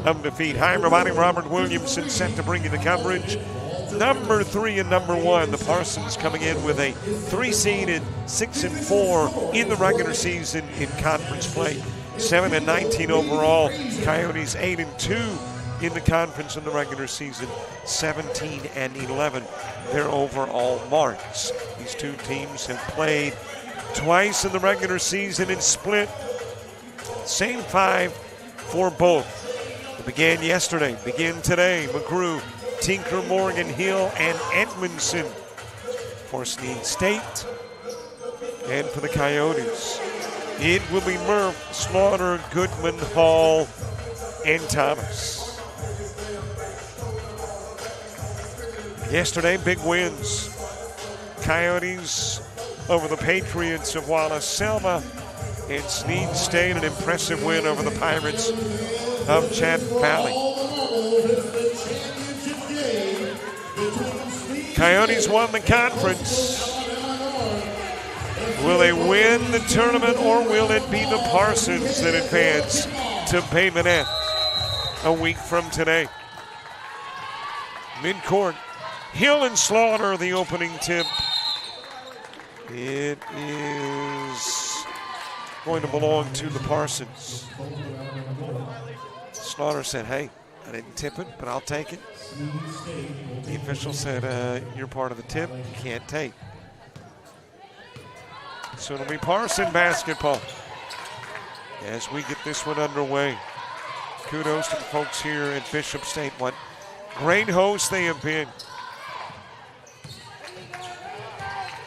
Of defeat. Hi, everybody. Robert Williamson set to bring you the coverage. Number 3 and number 1, the Parsons coming in with a 3-seed at 6-4 in the regular season in conference play. 7-19 overall. Coyotes 8-2 in the conference in the regular season. 17-11 their overall marks. These two teams have played twice in the regular season and split. Same 5 for both. It began yesterday, begin today. McGrew, Tinker, Morgan Hill, and Edmondson for Snead State. And for the Coyotes, it will be Murph, Slaughter, Goodman, Hall, and Thomas. Yesterday, big wins. Coyotes over the Patriots of Wallace Selma, and Snead State an impressive win over the Pirates of Chatham Valley. Coyotes won the conference. Will they win the tournament, or will it be the Parsons that advance to Bay Minette a week from today? Midcourt, Hill and Slaughter the opening tip. It is going to belong to the Parsons. Slaughter said, hey, I didn't tip it, but I'll take it. The official said, you're part of the tip, you can't take. So it'll be Parson basketball as we get this one underway. Kudos to the folks here at Bishop State. What great hosts they have been.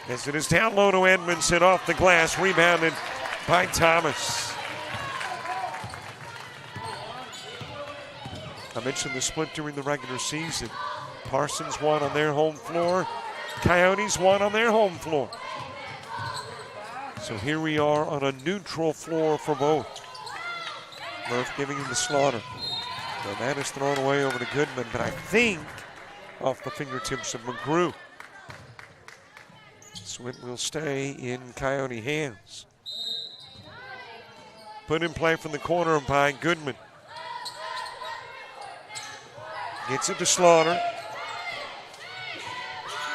As it is down low to Edmondson off the glass, rebounded by Thomas. I mentioned the split during the regular season. Parsons won on their home floor. Coyotes won on their home floor. So here we are on a neutral floor for both. Murph giving him the Slaughter. Now that is thrown away over to Goodman, but I think off the fingertips of McGrew. So it will stay in Coyote hands. Put in play from the corner by Goodman. Gets it to Slaughter.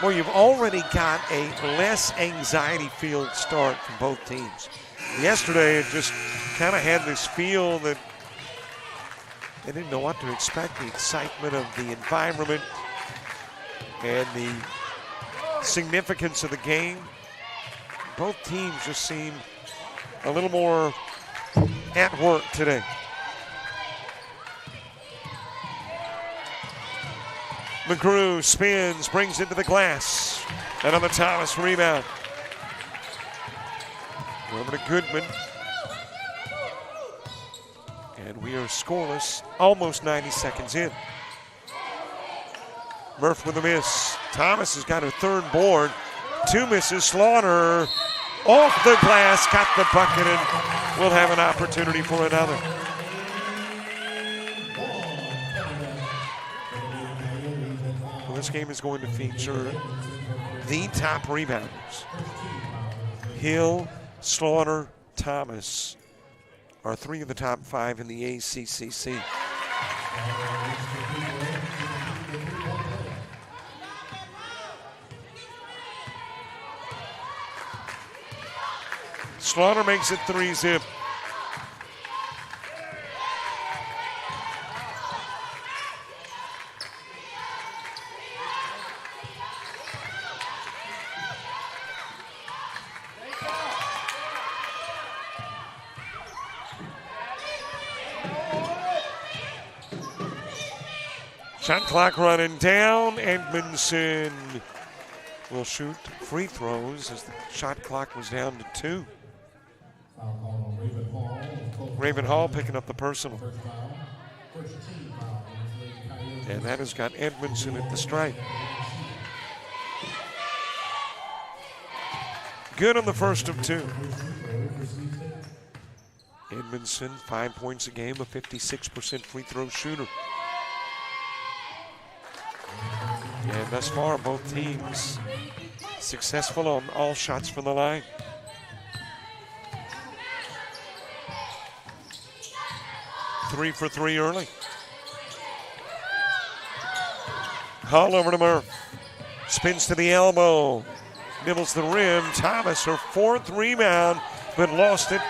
Well, you've already got a less anxiety-filled start from both teams. Yesterday, it just kind of had this feel that they didn't know what to expect. The excitement of the environment and the significance of the game. Both teams just seem a little more at work today. McGrew spins, brings it to the glass. Another Thomas rebound. Over to Goodman. And we are scoreless, almost 90 seconds in. Murph with a miss. Thomas has got her third board. 2 misses. Slaughter off the glass, got the bucket, and will have an opportunity for another. Well, this game is going to feature the top rebounders. Hill, Slaughter, Thomas are 3 of the top 5 in the ACCC. Slaughter makes it 3-zip. Shot clock running down. Edmondson will shoot free throws as the shot clock was down to 2. Raven Hall picking up the personal. And that has got Edmondson at the stripe. Good on the first of 2. Edmondson, 5 points a game, a 56% free throw shooter. And thus far, both teams successful on all shots from the line. 3 for 3 early. Hull over to Murph. Spins to the elbow. Nibbles the rim. Thomas, her 4th rebound, but lost it.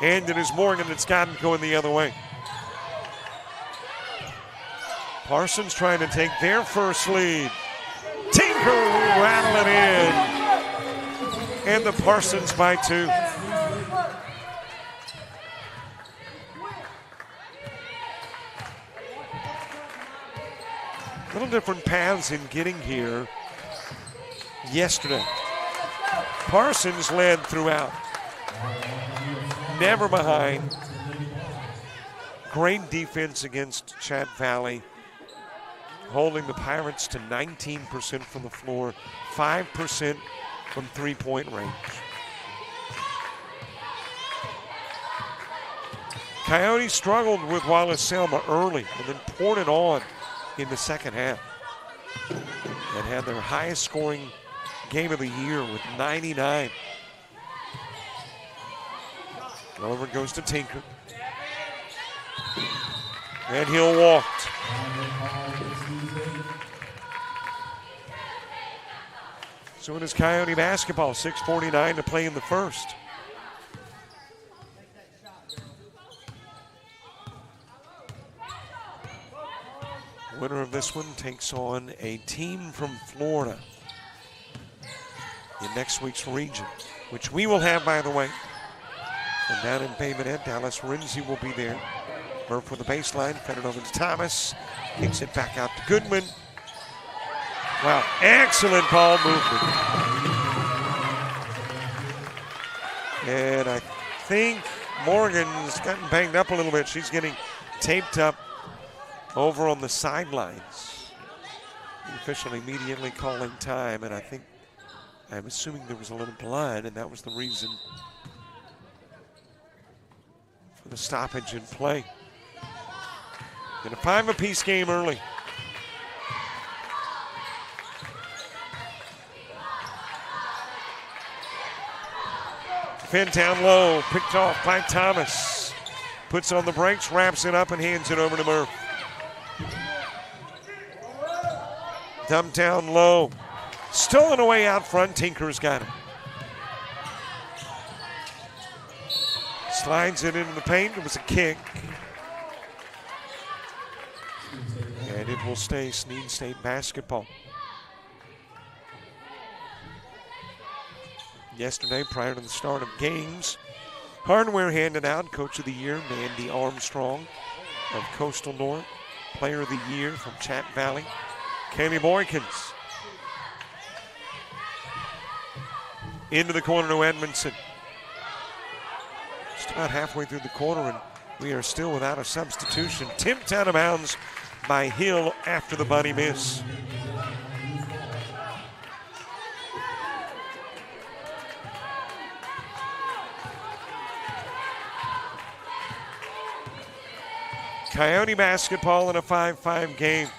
And it is Morgan that's got it going the other way. Parsons trying to take their first lead. Tinker rattle it in. And the Parsons by 2. Little different paths in getting here yesterday. Parsons led throughout. Never behind. Great defense against Chat Valley. Holding the Pirates to 19% from the floor, 5% from three-point range. Coyotes struggled with Wallace Selma early and then poured it on in the second half. And had their highest scoring game of the year with 99. Over goes to Tinker. And he'll walk. So it is Coyote basketball, 6:49 to play in the first. Winner of this one takes on a team from Florida in next week's region, which we will have, by the way. And down in Bay Minette, Dallas Renzi will be there. Murph with the baseline, fed it over to Thomas. Kicks it back out to Goodman. Wow, excellent ball movement. And I think Morgan's gotten banged up a little bit. She's getting taped up over on the sidelines. The official immediately calling time, and I'm assuming there was a little blood, and that was the reason for the stoppage in play. In a 5-apiece game early. Finn down low, picked off by Thomas. Puts on the brakes, wraps it up, and hands it over to Murph. Dumped down low. Stolen away out front. Tinker's got it. Slides it into the paint. It was a kick. And it will stay Snead State basketball. Yesterday, prior to the start of games, hardware handed out Coach of the Year, Mandy Armstrong of Coastal North. Player of the Year from Chat Valley, Kenny Boykins. Into the corner to Edmondson. Just about halfway through the quarter, and we are still without a substitution. Tipped out of bounds by Hill after the bunny miss. Coyote basketball in a 5-5 game.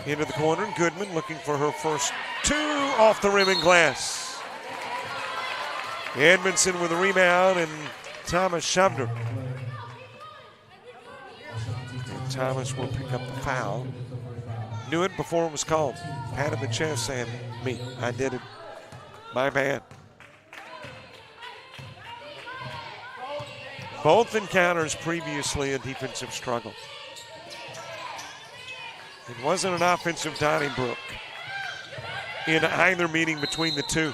Into the corner, Goodman looking for her first 2 off the rim and glass. Edmondson with a rebound, and Thomas shoved her. And Thomas will pick up the foul. Knew it before it was called. Patted the chest saying, me, I did it. My bad. Both encounters previously a defensive struggle. It wasn't an offensive Donnybrook in either meeting between the two.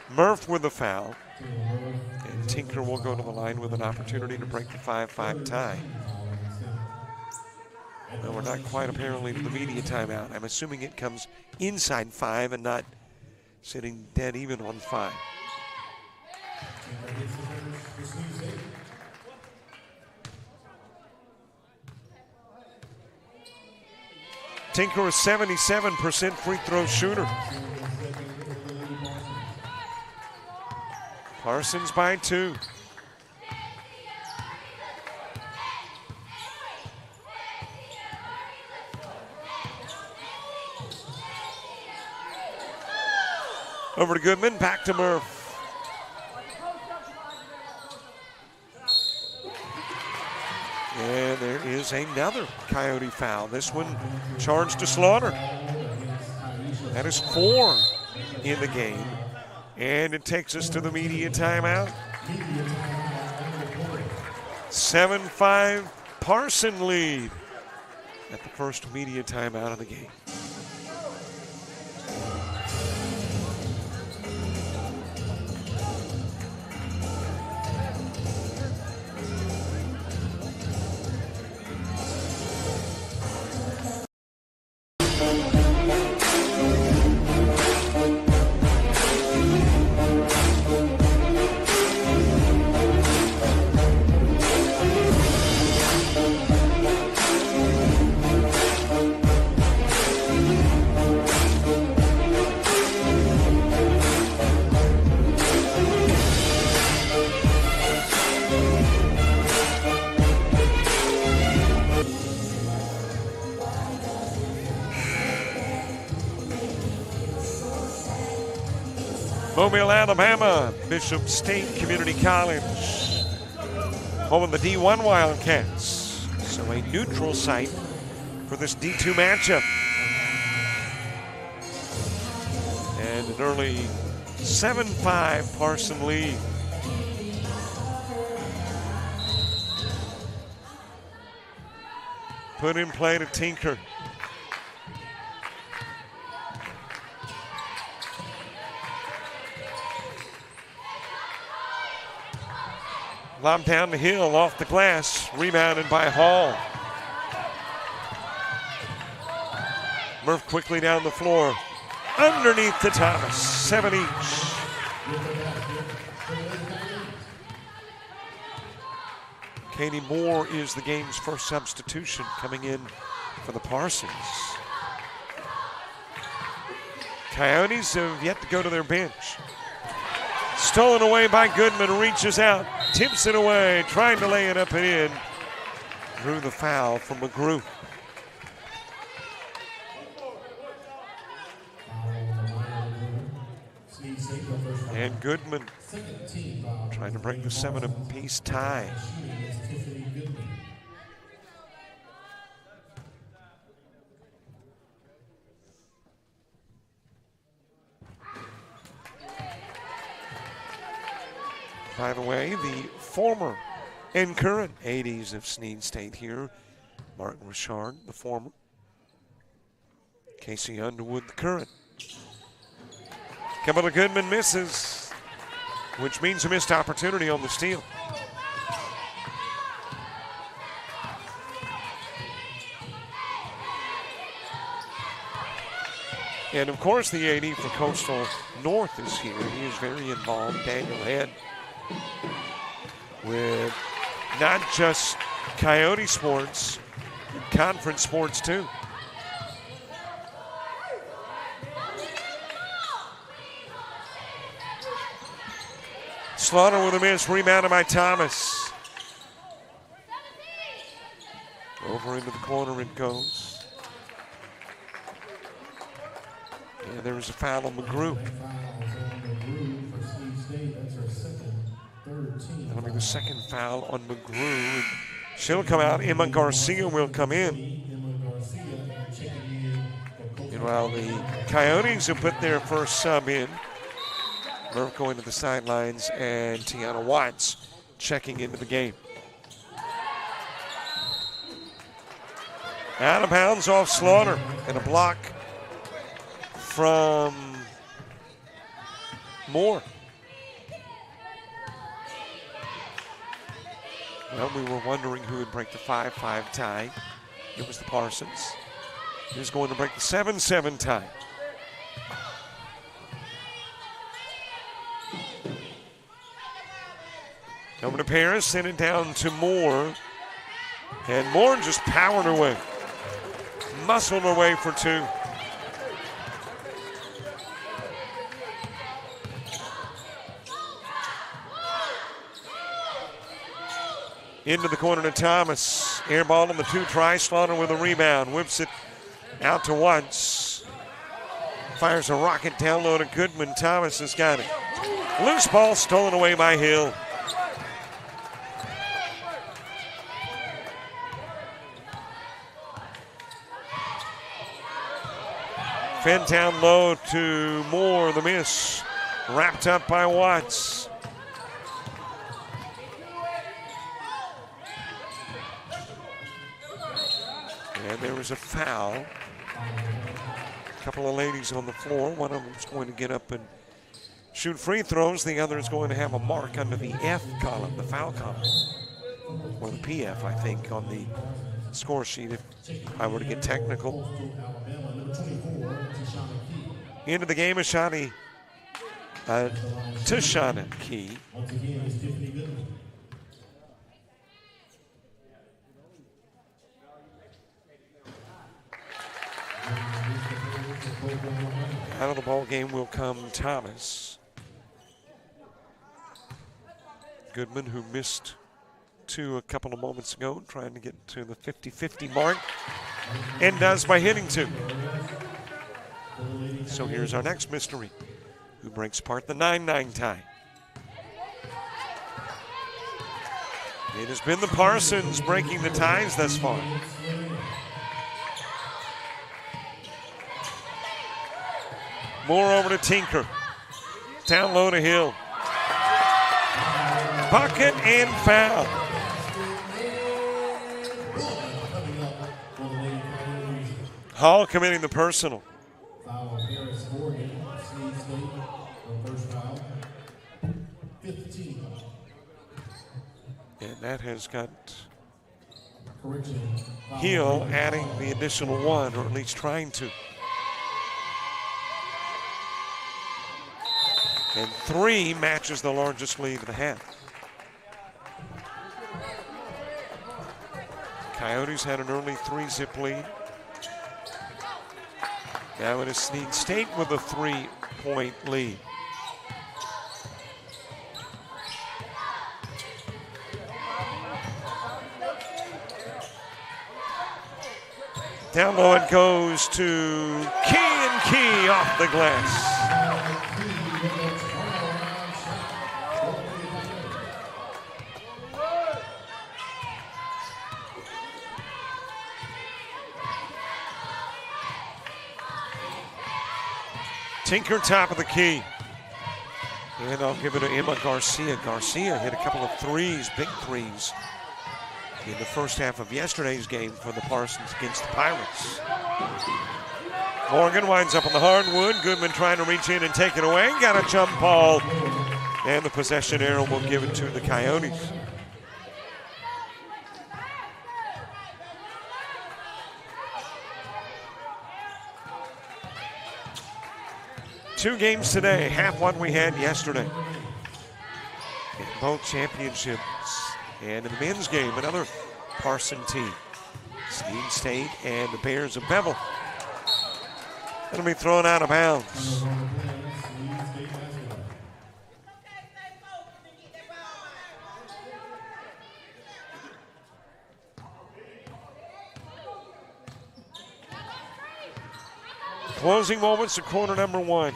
Murph with the foul. And Tinker will go to the line with an opportunity to break the 5-5 tie. Well, we're not quite apparently to the media timeout. I'm assuming it comes inside 5 and not sitting dead even on 5. Tinker is 77% free throw shooter. Parsons by 2. Over to Goodman, back to Murph. And there is another Coyote foul. This one charged to Slaughter. That is 4 in the game. And it takes us to the media timeout. 7-5 Parson lead at the first media timeout of the game. Mobile, Alabama, Bishop State Community College, home of the D1 Wildcats. So a neutral site for this D2 matchup. And an early 7-5 Parson lead. Put in play to Tinker. Lob down the hill, off the glass, rebounded by Hall. Murph quickly down the floor, underneath to Thomas, 7 each. Katie Moore is the game's first substitution coming in for the Parsons. Coyotes have yet to go to their bench. Stolen away by Goodman, reaches out, tips it away, trying to lay it up and in. Drew the foul from McGrew. And Goodman trying to break the 7-apiece tie. By the way, the former and current ADs of Snead State here, Martin Richard, the former, Casey Underwood, the current. Kamala Goodman misses, which means a missed opportunity on the steal. And of course the AD for Coastal North is here. He is very involved, Daniel Head, with not just Coyote sports, conference sports too. Slaughter with a miss, rebounded by Thomas. Over into the corner it goes. And there is a foul on McGrew. That'll be the second foul on McGrew. She'll come out. Emma Garcia will come in. Meanwhile, the Coyotes have put their first sub in. Murph going to the sidelines, and Tiana Watts checking into the game. Out of bounds off Slaughter, and a block from Moore. Well, we were wondering who would break the 5-5 tie. It was the Parsons. Who's going to break the 7-7 tie? Over to Paris, send it down to Moore. And Moore just powered her away. Muscled her way for two. Into the corner to Thomas. Air ball on the 2 try. Slaughter with a rebound. Whips it out to Watts. Fires a rocket down low to Goodman. Thomas has got it. Loose ball stolen away by Hill. Fed down low to Moore, the miss. Wrapped up by Watts. And there was a foul. A couple of ladies on the floor. One of them's going to get up and shoot free throws. The other is going to have a mark under the F column, the foul column. Or the PF, I think, on the score sheet if I were to get technical. Into the game, Tashana Key. Out of the ball game will come Thomas. Goodman, who missed two a couple of moments ago, trying to get to the 50-50 mark, and does by hitting two. So here's our next mystery, who breaks apart the 9-9 tie. It has been the Parsons breaking the ties thus far. Moore over to Tinker. Down low to Hill. Bucket and foul. Hall committing the personal. And that has got Hill adding the additional one, or at least trying to. And 3 matches the largest lead of the half. Coyotes had an early 3-zip lead. Now it is Snead State with a 3-point lead. Down low it goes to Key, and Key off the glass. Tinker top of the key. And I'll give it to Emma Garcia. Garcia hit a couple of threes, big threes, in the first half of yesterday's game for the Parsons against the Pirates. Morgan winds up on the hardwood. Goodman trying to reach in and take it away. Got a jump ball. And the possession arrow will give it to the Coyotes. Two games today, half what we had yesterday. In both championships. And in the men's game, another Parson team. Snead State and the Bears of Bevel. It'll be thrown out of bounds. Closing moments of quarter number 1.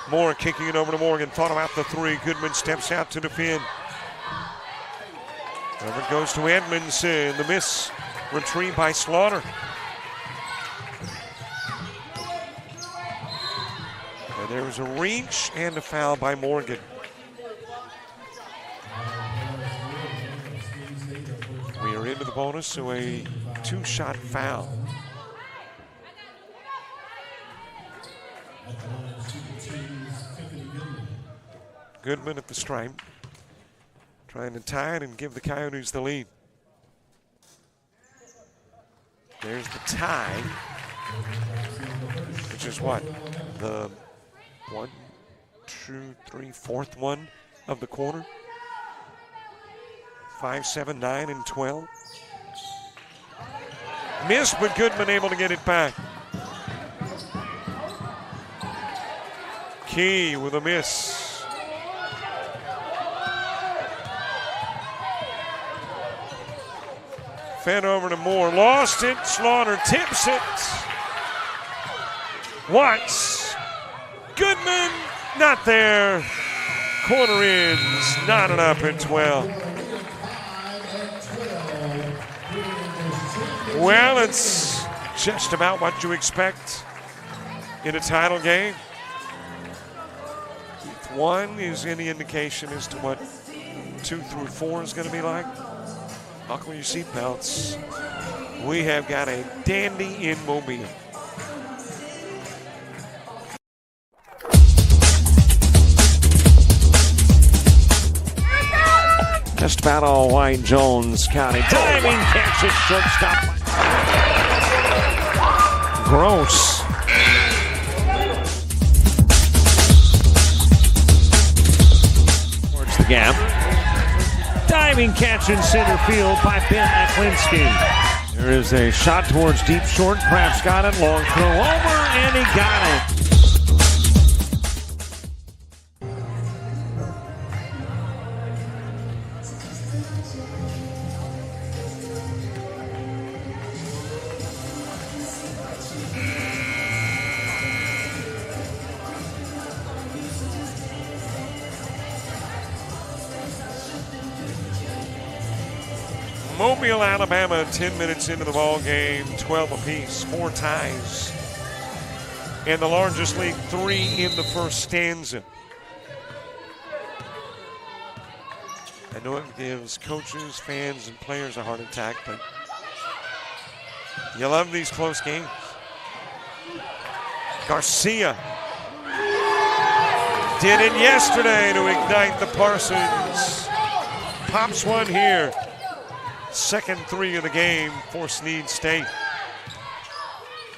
Moore kicking it over to Morgan. Thought about the 3. Goodman steps out to defend. Over it goes to Edmondson. The miss retrieved by Slaughter. And there was a reach and a foul by Morgan. We are into the bonus, so a 2-shot foul. Goodman at the stripe, trying to tie it and give the Coyotes the lead. There's the tie, which is what? The 1, 2, 3, 4th one of the quarter. 5, 7, 9, and 12. Missed, but Goodman able to get it back. Key with a miss. Fed over to Moore. Lost it. Slaughter tips it. Watts. Goodman. Not there. Corner ins. Knotted up at 12. Well, it's just about what you expect in a title game. If one is any indication as to what 2 through 4 is going to be like, buckle your seatbelts. We have got a dandy in Mobile. Just about all white, Jones County. Diving catch at shortstop. Gross. Towards the gap. Diving catch in center field by Ben Aklinski. There is a shot towards deep short. Kraft's got it. Long throw over, and he got it. Mobile, Alabama, 10 minutes into the ball game, 12 apiece, 4 ties. And the largest lead, 3 in the first stanza. I know it gives coaches, fans, and players a heart attack, but you love these close games. Garcia did it yesterday to ignite the Parsons. Pops one here. Second 3 of the game for Snead State.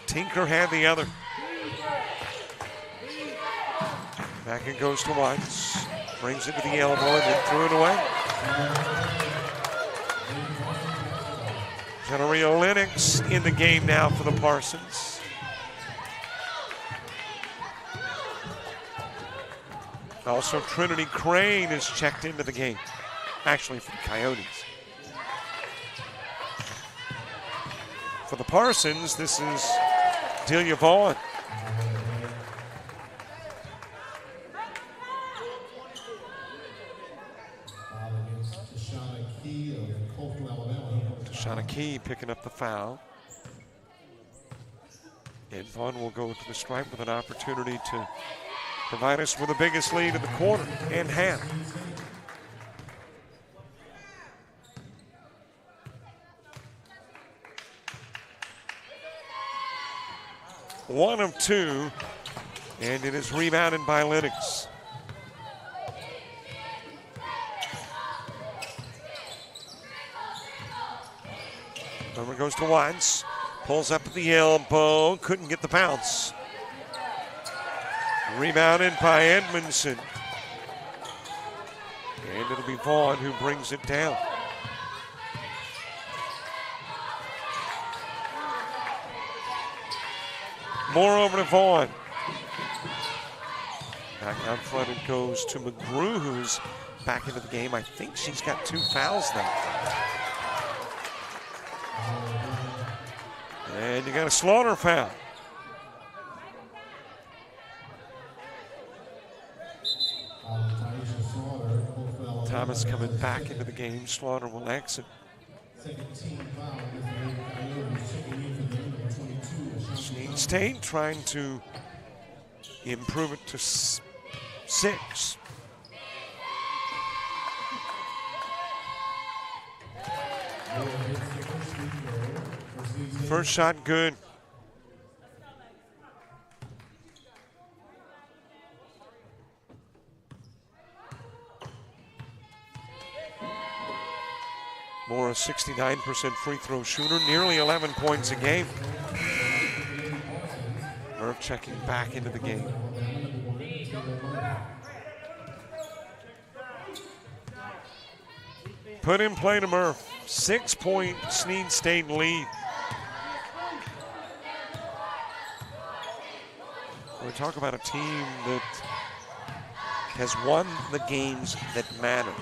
Tinker had the other. Back it goes to Watts. Brings it to the elbow and then threw it away. General Lennox in the game now for the Parsons. Also, Trinity Crane is checked into the game. Actually, for the Coyotes. For the Parsons, this is Delia Vaughn. Tashana Key picking up the foul. And Vaughn will go to the stripe with an opportunity to provide us with the biggest lead in the quarter and half. One of 2, and it is rebounded by Lennox. Number goes to Watts, pulls up at the elbow, couldn't get the bounce. Rebounded by Edmondson. And it'll be Vaughn who brings it down. More over to Vaughn. Back out front it goes to McGrew, who's back into the game. I think she's got 2 fouls now. And you got a Slaughter foul. Thomas coming back into the game. Slaughter will exit. Snead State trying to improve it to 6. First shot good. Moore, a 69% free throw shooter, nearly 11 points a game. Murph checking back into the game. Put in play to Murph. 6-point Snead State lead. We talk about a team that has won the games that matter.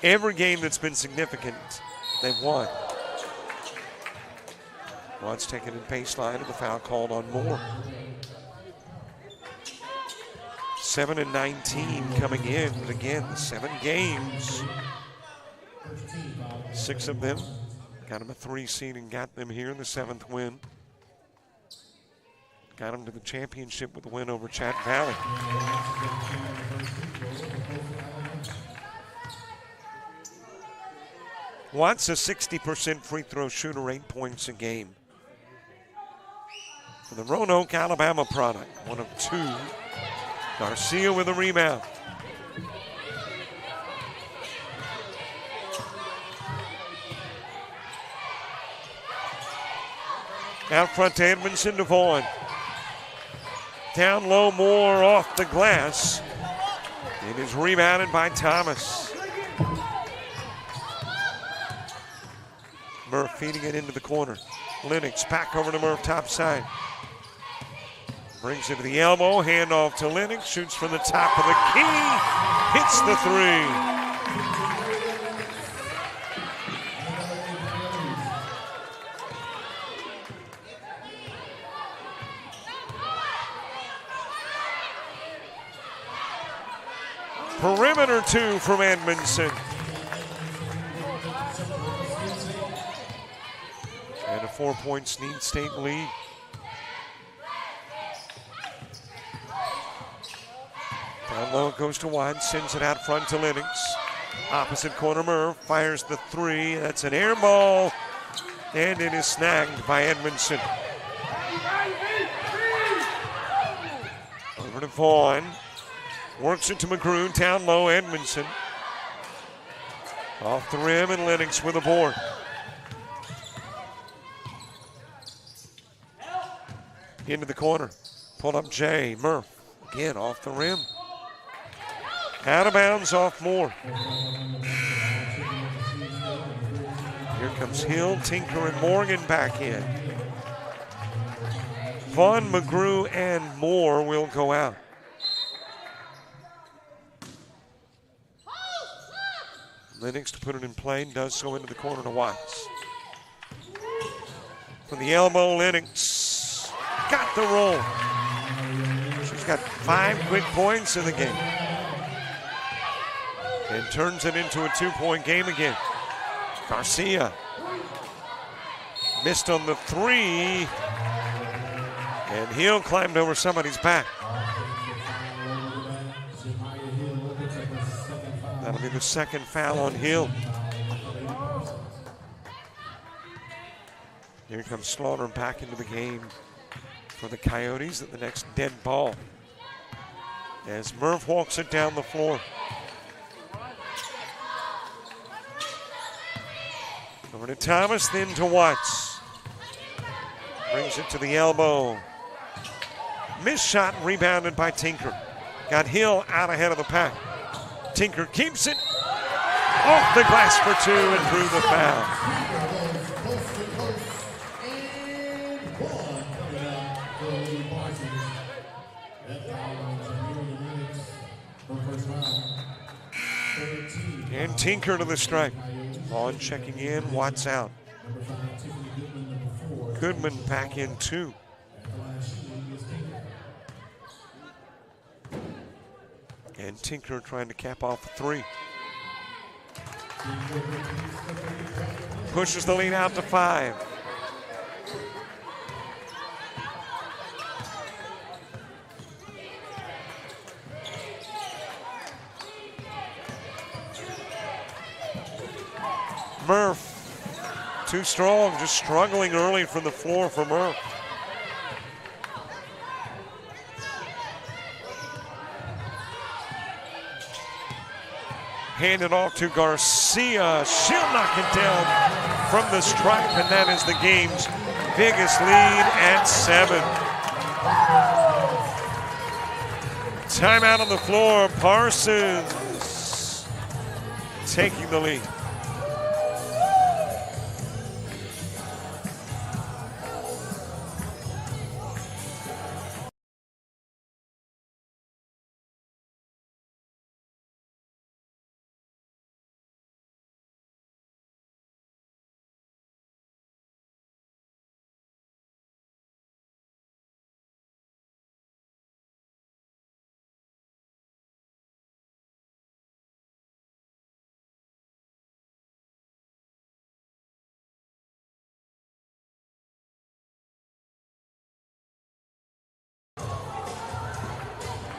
Every game that's been significant they've won. Watts taken in baseline and the foul called on Moore. 7-19 coming in, but again, 7 games. 6 of them got them a 3 seed and got them here in the 7th win. Got them to the championship with a win over Chat Valley. Watts a 60% free throw shooter, 8 points a game. For the Roanoke, Alabama product, 1 of 2. Garcia with a rebound. Out front to Edmondson to Vaughn. Down low, Moore off the glass. It is rebounded by Thomas. Murph feeding it into the corner. Lennox back over to Murph, top side. Brings it to the elbow, handoff to Lennox, shoots from the top of the key, hits the 3. Perimeter 2 from Edmondson. And a 4-point Snead State lead. Down low it goes to Watts, sends it out front to Lennox. Opposite corner, Murph fires the 3. That's an air ball, and it is snagged by Edmondson. Over to Vaughn. Works it to McGrew, down low, Edmondson. Off the rim, and Lennox with a board. Into the corner. Pulled up Jay. Murph again off the rim. Out of bounds off Moore. Here comes Hill, Tinker, and Morgan back in. Vaughn, McGrew, and Moore will go out. Lennox to put it in play, does so into the corner to Watts. From the elbow, Lennox got the roll. She's got 5 quick points in the game. And turns it into a 2-point game again. Garcia missed on the 3. And Hill climbed over somebody's back. That'll be the 2nd foul on Hill. Here comes Slaughter back into the game for the Coyotes at the next dead ball. As Murph walks it down the floor. Over to Thomas, then to Watts. Brings it to the elbow. Missed shot, rebounded by Tinker. Got Hill out ahead of the pack. Tinker keeps it off the glass for 2 and drew the foul. And Tinker to the strike. Vaughn checking in, Watts out. Goodman back in 2. And Tinker trying to cap off a 3. Pushes the lead out to 5. Murph, too strong, just struggling early from the floor for Murph. Handed off to Garcia. She'll knock it down from the stripe, and that is the game's biggest lead at 7. Timeout on the floor. Parsons taking the lead.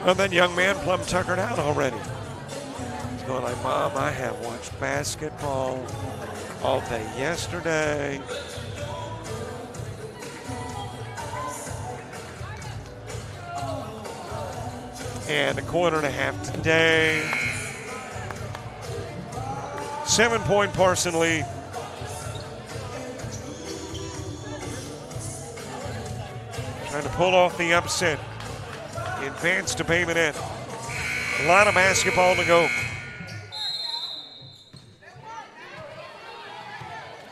And then young man plumb tuckered out already. He's going like, Mom, I have watched basketball all day yesterday. And a quarter and a half today. 7-point Parson lead. Trying to pull off the upset. Advance to Bay Minette. A lot of basketball to go.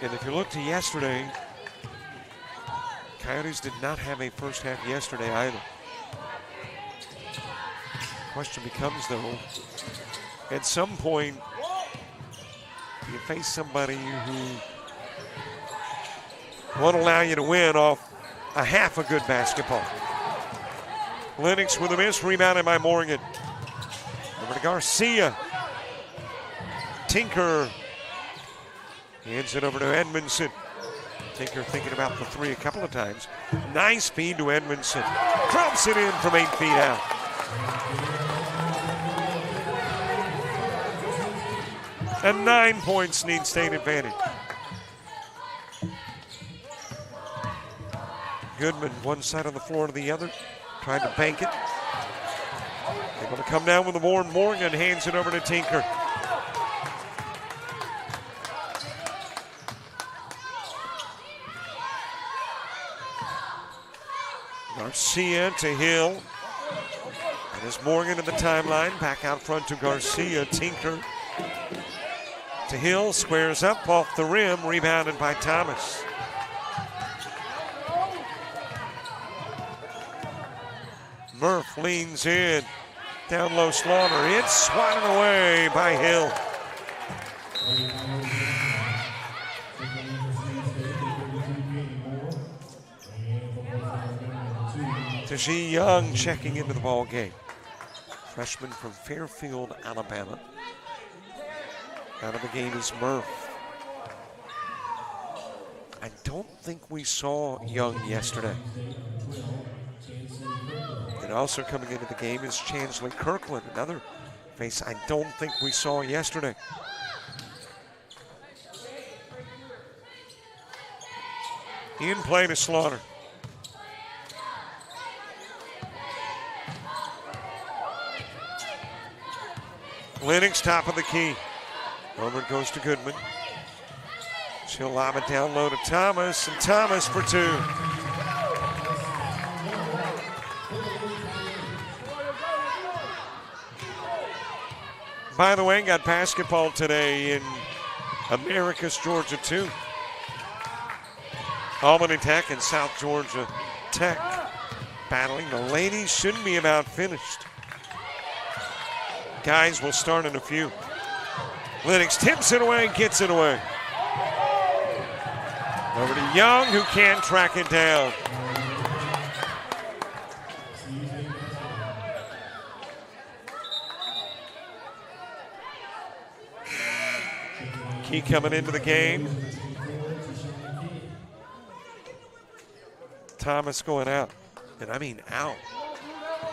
And if you look to yesterday, Coyotes did not have a first half yesterday either. Question becomes, though, at some point, you face somebody who won't allow you to win off a half a good basketball. Lennox with a miss, rebounded by Morgan. Over to Garcia. Tinker hands it over to Edmondson. Tinker thinking about the three a couple of times. Nice feed to Edmondson. Drops it in from 8 feet out. A 9-point Snead State advantage. Goodman one side of the floor to the other. Tried to bank it. Able to come down with the board. Morgan hands it over to Tinker. Garcia to Hill. And as Morgan at the timeline, back out front to Garcia. Tinker to Hill, squares up off the rim, rebounded by Thomas. Murph leans in, down low Slaughter. It's swatted away by Hill. Tajee Young checking into the ball game. Freshman from Fairfield, Alabama. Out of the game is Murph. I don't think we saw Young yesterday. And also coming into the game is Chansley Kirkland, another face I don't think we saw yesterday. In play to Slaughter. Lennox top of the key. Over it goes to Goodman. She'll lob it down low to Thomas, and Thomas for two. By the way, got basketball today in Americus, Georgia, too. Albany Tech and South Georgia Tech battling. The ladies shouldn't be about finished. Guys will start in a few. Lennox tips it away, gets it away. Over to Young, who can't track it down. Key coming into the game. Thomas going out, and I mean out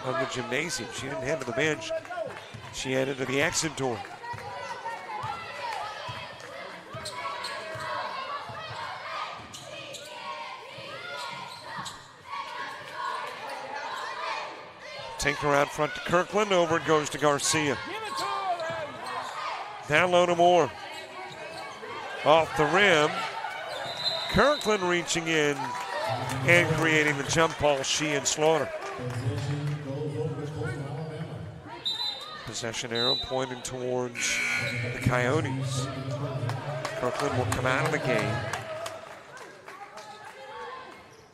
of the gymnasium. She didn't head to the bench. She headed to the exit door. Tinker out front to Kirkland. Over it goes to Garcia. Down low to Moore. Off the rim. Kirkland reaching in and creating the jump ball, she and Slaughter. Possession arrow pointing towards the Coyotes. Kirkland will come out of the game.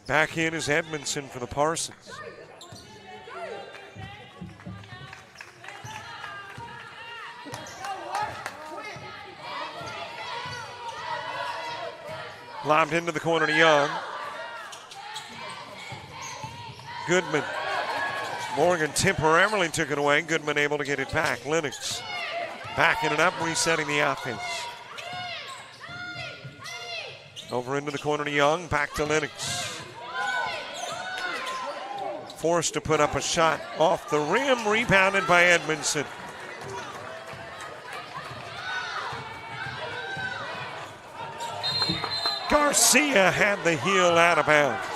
Back in is Edmondson for the Parsons. Lobbed into the corner to Young. Goodman. Morgan temporarily took it away. Goodman able to get it back. Lennox backing it up, resetting the offense. Over into the corner to Young. Back to Lennox. forced to put up a shot off the rim, rebounded by Edmondson. Garcia had the heel out of bounds.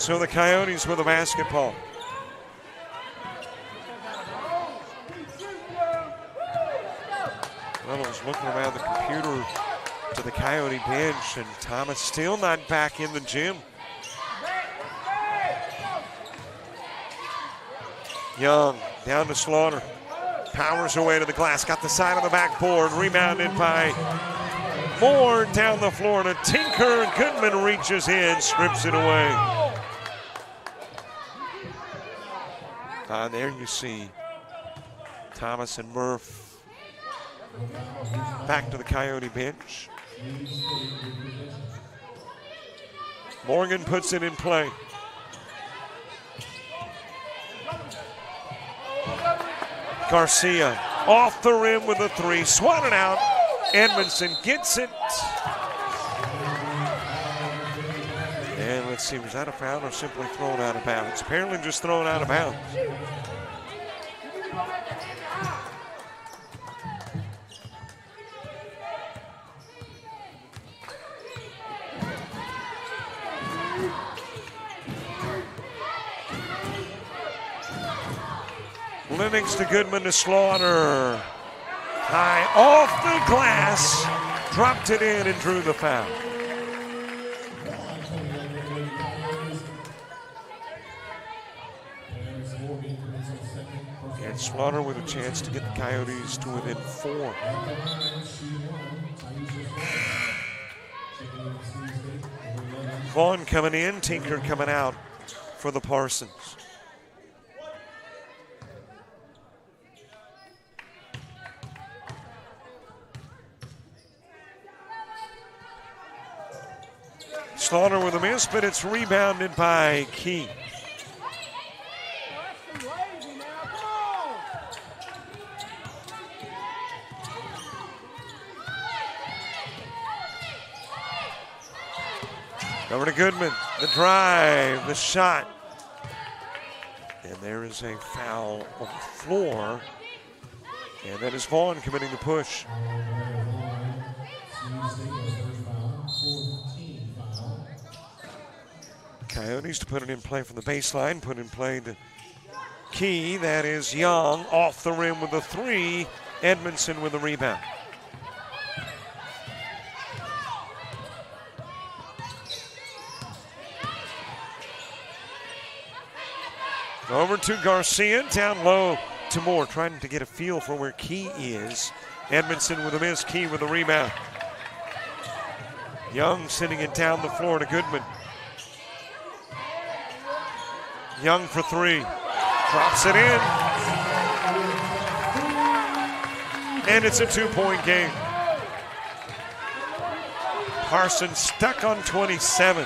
So the Coyotes with the basketball. Well, I was looking around the computer to the Coyote bench, and Thomas still not back in the gym. Young down to Slaughter. Powers away to the glass, got the side of the backboard, rebounded by Moore down the floor to Tinker. Goodman reaches in, strips it away. There you see Thomas and Murph back to the Coyote bench. Morgan puts it in play. Garcia off the rim with a three, swatted out. Edmondson gets it. And let's see, was that a foul or simply thrown out of bounds? Apparently just thrown out of bounds. Lennox to Goodman to Slaughter. High off the glass, dropped it in and drew the foul. And Slaughter with a chance to get the Coyotes to within 4. Vaughn coming in, Tinker coming out for the Parsons. Slaughter with a miss, but it's rebounded by Key. Over to Goodman, the drive, the shot. And there is a foul on the floor. And that is Vaughn committing the push. Coyotes to put it in play from the baseline, put in play to Key. That is Young off the rim with a three. Edmondson with a rebound. Over to Garcia, down low to Moore, trying to get a feel for where Key is. Edmondson with a miss, Key with a rebound. Young sending it down the floor to Goodman. Young for three, drops it in. And it's a 2-point game. Parsons stuck on 27.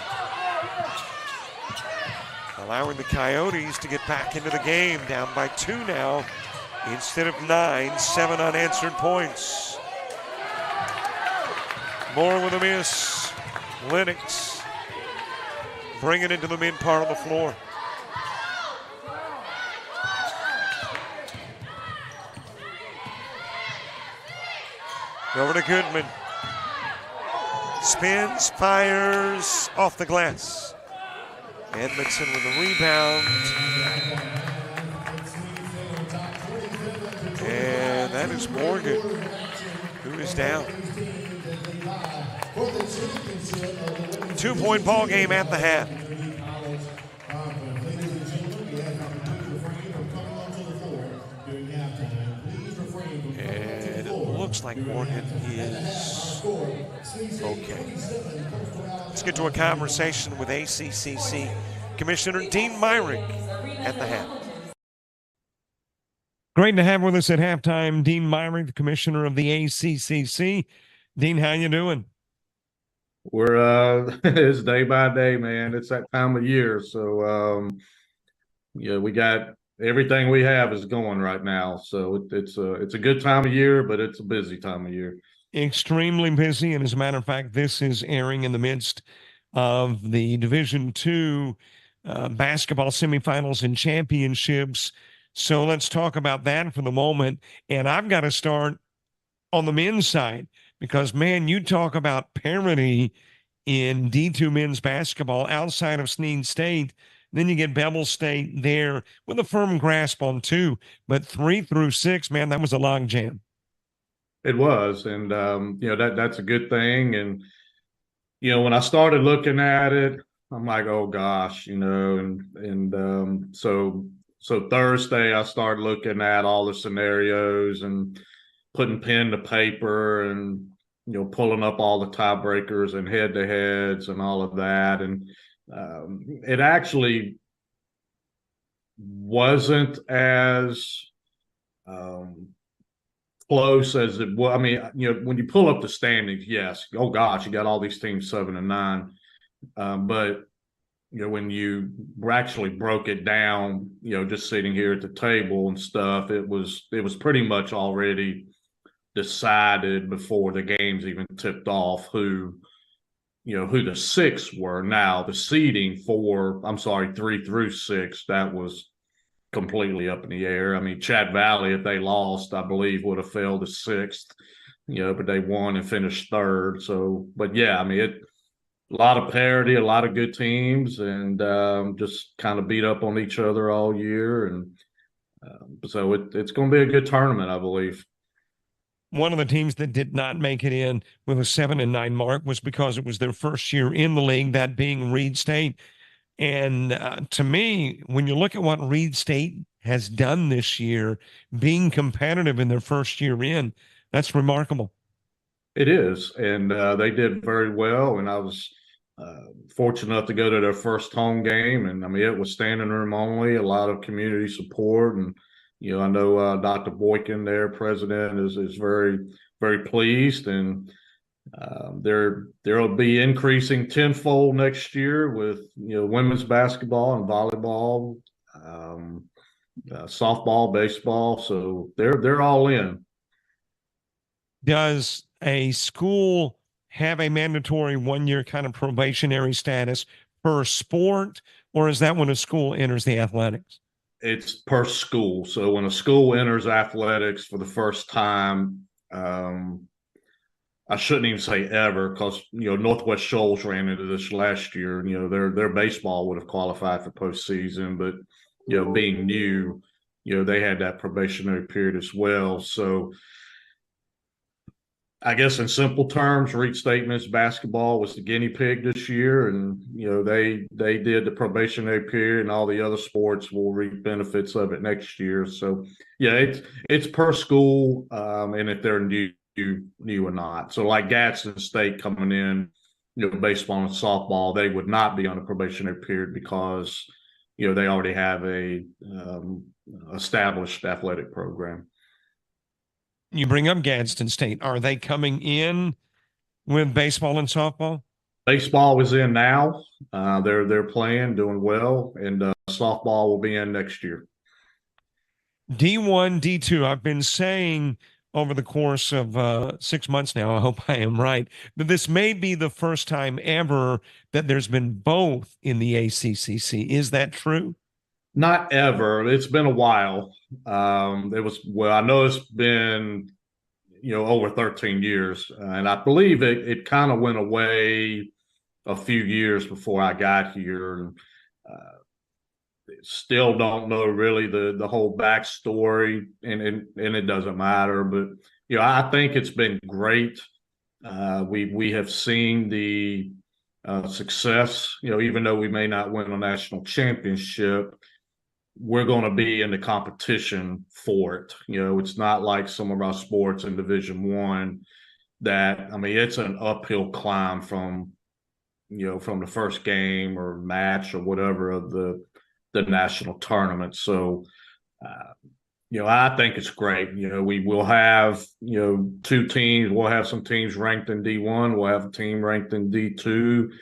Allowing the Coyotes to get back into the game, down by 2 now instead of 9, 7 unanswered points. Moore with a miss. Lennox bringing it into the mid part of the floor. Over to Goodman. Spins, fires off the glass. Edmondson with a rebound. And that is Morgan, who is down. 2-point ball game at the half. And it looks like Morgan is okay. Let's get to a conversation with ACCC Commissioner Dean Myrick at the half. Great to have with us at halftime Dean Myrick, the Commissioner of the ACCC. Dean, how you doing? We're it's day by day, man. It's that time of year, so yeah, we got everything we have is going right now. So it's a good time of year, but it's a busy time of year. Extremely busy, and as a matter of fact, this is airing in the midst of the Division II basketball semifinals and championships. So let's talk about that for the moment. And I've got to start on the men's side because, man, you talk about parity in D2 men's basketball outside of Snead State. Then you get Bevel State there with a firm grasp on 2. But 3 through 6, man, that was a log jam. It was, and that's a good thing. And when I started looking at it, I'm like, oh gosh, so Thursday I started looking at all the scenarios and putting pen to paper and pulling up all the tiebreakers and head to heads and all of that. And it actually wasn't as close as it was. I mean, when you pull up the standings, yes, oh gosh, you got all these teams 7 and 9. But when you actually broke it down, just sitting here at the table and stuff, it was pretty much already decided before the games even tipped off who the 6 were. Now the seeding 3 through 6, that was completely up in the air. I mean, Chat Valley, if they lost, I believe would have fell to 6th, but they won and finished 3rd. So, but yeah, I mean, a lot of parity, a lot of good teams, and just kind of beat up on each other all year. And so it's going to be a good tournament, I believe. One of the teams that did not make it in with a 7 and 9 mark was because it was their first year in the league, that being Reed State. And to me, when you look at what Reed State has done this year, being competitive in their first year in, that's remarkable. It is, and they did very well. And I was fortunate enough to go to their first home game, and I mean, it was standing room only, a lot of community support. And I know Dr. Boykin, their president, is very, very pleased, and there'll be increasing tenfold next year with women's basketball and volleyball, softball, baseball. So they're all in. Does a school have a mandatory 1-year kind of probationary status per sport, or is that when a school enters the athletics? It's per school. So when a school enters athletics for the first time, I shouldn't even say ever, because Northwest Shoals ran into this last year. Their baseball would have qualified for postseason, but being new, they had that probationary period as well. So I guess in simple terms, Reed State men's basketball was the guinea pig this year, and they did the probationary period, and all the other sports will reap benefits of it next year. So yeah, it's per school, and if they're new or not. So like Gadsden State coming in, baseball and softball, they would not be on a probationary period because they already have a established athletic program. You bring up Gadsden State. Are they coming in with baseball and softball? Baseball is in now. They're playing, doing well, and softball will be in next year. D1, D2. I've been saying over the course of 6 months now, I hope I am right, that this may be the first time ever that there's been both in the ACCC. Is that true? Not ever. It's been a while. I know it's been, over 13 years. And I believe it kind of went away a few years before I got here. And still don't know really the whole backstory, and it doesn't matter. But, I think it's been great. We have seen the success, even though we may not win a national championship, we're going to be in the competition for it. It's not like some of our sports in Division I that, I mean, it's an uphill climb from the first game or match or whatever of the national tournament. So, I think it's great. We will have, 2 teams. We'll have some teams ranked in D1. We'll have a team ranked in D2.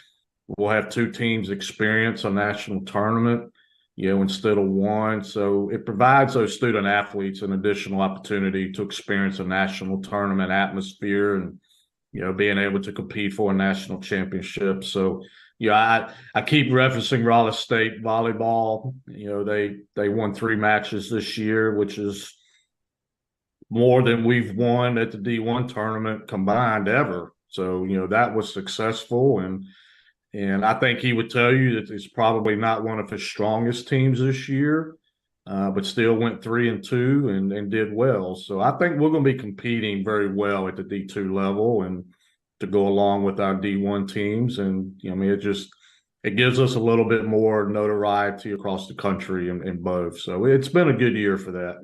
We'll have 2 teams experience a national tournament, instead of 1. So it provides those student athletes an additional opportunity to experience a national tournament atmosphere. And, being able to compete for a national championship. So, I keep referencing Raleigh State volleyball. They won 3 matches this year, which is more than we've won at the D1 tournament combined ever. So, that was successful. And I think he would tell you that it's probably not one of his strongest teams this year, but still went 3-2 and did well. So I think we're going to be competing very well at the D2 level and to go along with our D1 teams. And, it gives us a little bit more notoriety across the country in both. So it's been a good year for that.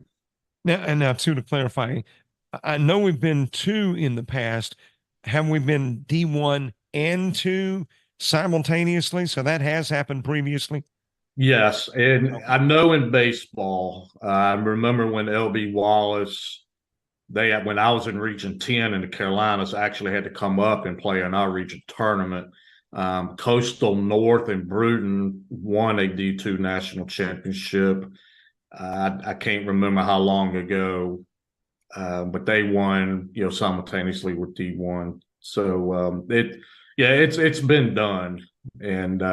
Now too, to clarify, I know we've been 2 in the past. Have we been D1 and 2 simultaneously? So that has happened previously. Yes, and I know in baseball, I remember when LB Wallace, when I was in Region 10 in the Carolinas, actually had to come up and play in our region tournament. Coastal North and Bruton won a D2 national championship. I can't remember how long ago, but they won, simultaneously with D1. So it's been done, and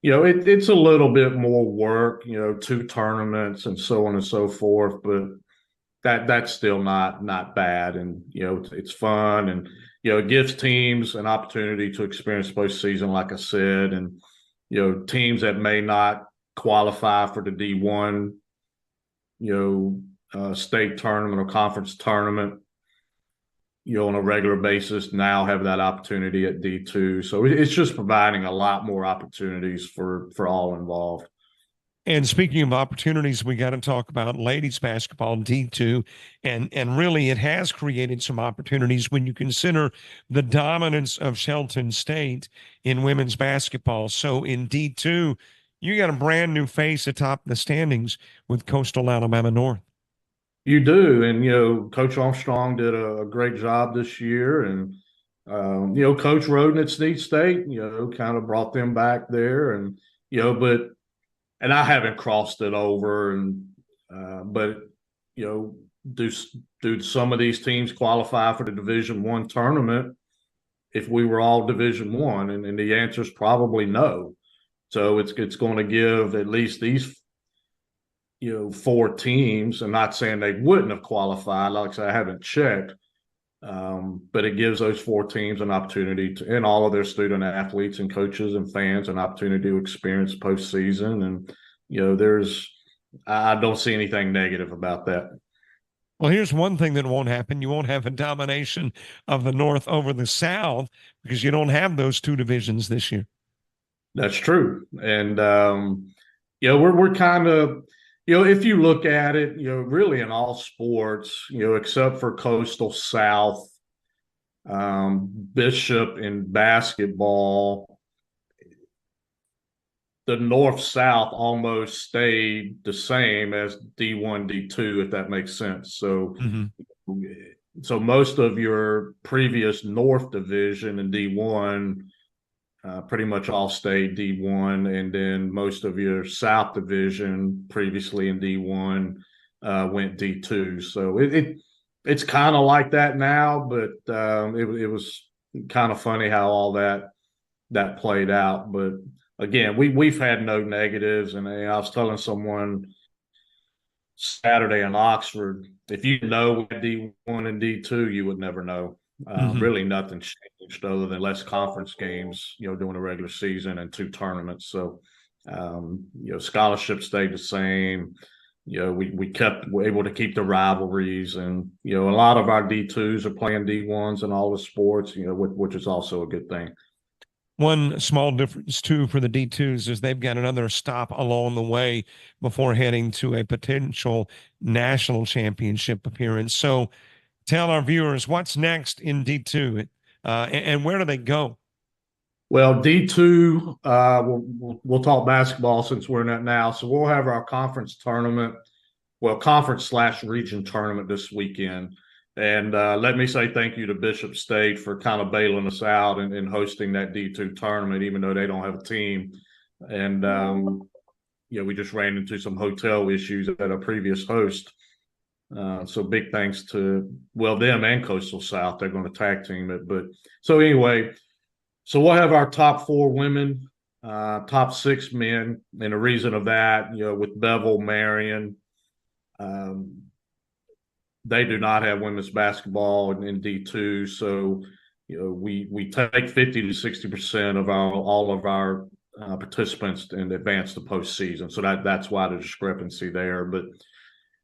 it's a little bit more work, 2 tournaments and so on and so forth, but that's still not bad, and it's fun, and it gives teams an opportunity to experience postseason, like I said, and teams that may not qualify for the D1, state tournament or conference tournament, on a regular basis now have that opportunity at D2. So it's just providing a lot more opportunities for all involved. And speaking of opportunities, we got to talk about ladies basketball D2, and really it has created some opportunities when you consider the dominance of Shelton State in women's basketball. So in D2, you got a brand new face atop the standings with Coastal Alabama North. You do, and Coach Armstrong did a great job this year, and Coach Roden at Snead State, kind of brought them back there, and and I haven't crossed it over, and but do some of these teams qualify for the Division I tournament if we were all Division I? And the answer is probably no. So it's going to give at least these 4 teams. I'm not saying they wouldn't have qualified. Like I said, I haven't checked. But it gives those 4 teams an opportunity to, and all of their student athletes and coaches and fans, an opportunity to experience postseason. And, I don't see anything negative about that. Well, here's one thing that won't happen. You won't have a domination of the North over the South because you don't have those 2 divisions this year. That's true. And, we're kind of, if you look at it, really in all sports, except for Coastal South, Bishop in basketball, the North-South almost stayed the same as D1, D2, if that makes sense. So, so most of your previous North division in D1 pretty much all stayed D1, and then most of your South division previously in D1 went D2. So it's kind of like that now, but it was kind of funny how all that played out. But again, we've had no negatives, and I was telling someone Saturday in Oxford, if you know D1 and D2, you would never know. Really nothing changed other than less conference games, during the regular season and 2 tournaments. So, scholarships stayed the same. We're able to keep the rivalries, and, a lot of our D2s are playing D1s in all the sports, which is also a good thing. One small difference, too, for the D2s is they've got another stop along the way before heading to a potential national championship appearance. So tell our viewers what's next in D2 and where do they go? Well, D2, we'll talk basketball since we're in that now. So we'll have our conference tournament, conference/region tournament this weekend. And let me say thank you to Bishop State for kind of bailing us out and hosting that D2 tournament, even though they don't have a team. And, we just ran into some hotel issues at a previous host. So big thanks to, well, them and Coastal South. They're going to tag team it. But so anyway, so we'll have our top 4 women, top 6 men. And the reason of that, with Bevel, Marion, they do not have women's basketball in D2. So, we take 50 to 60% of all of our participants and advance to postseason. So that's why the discrepancy there. But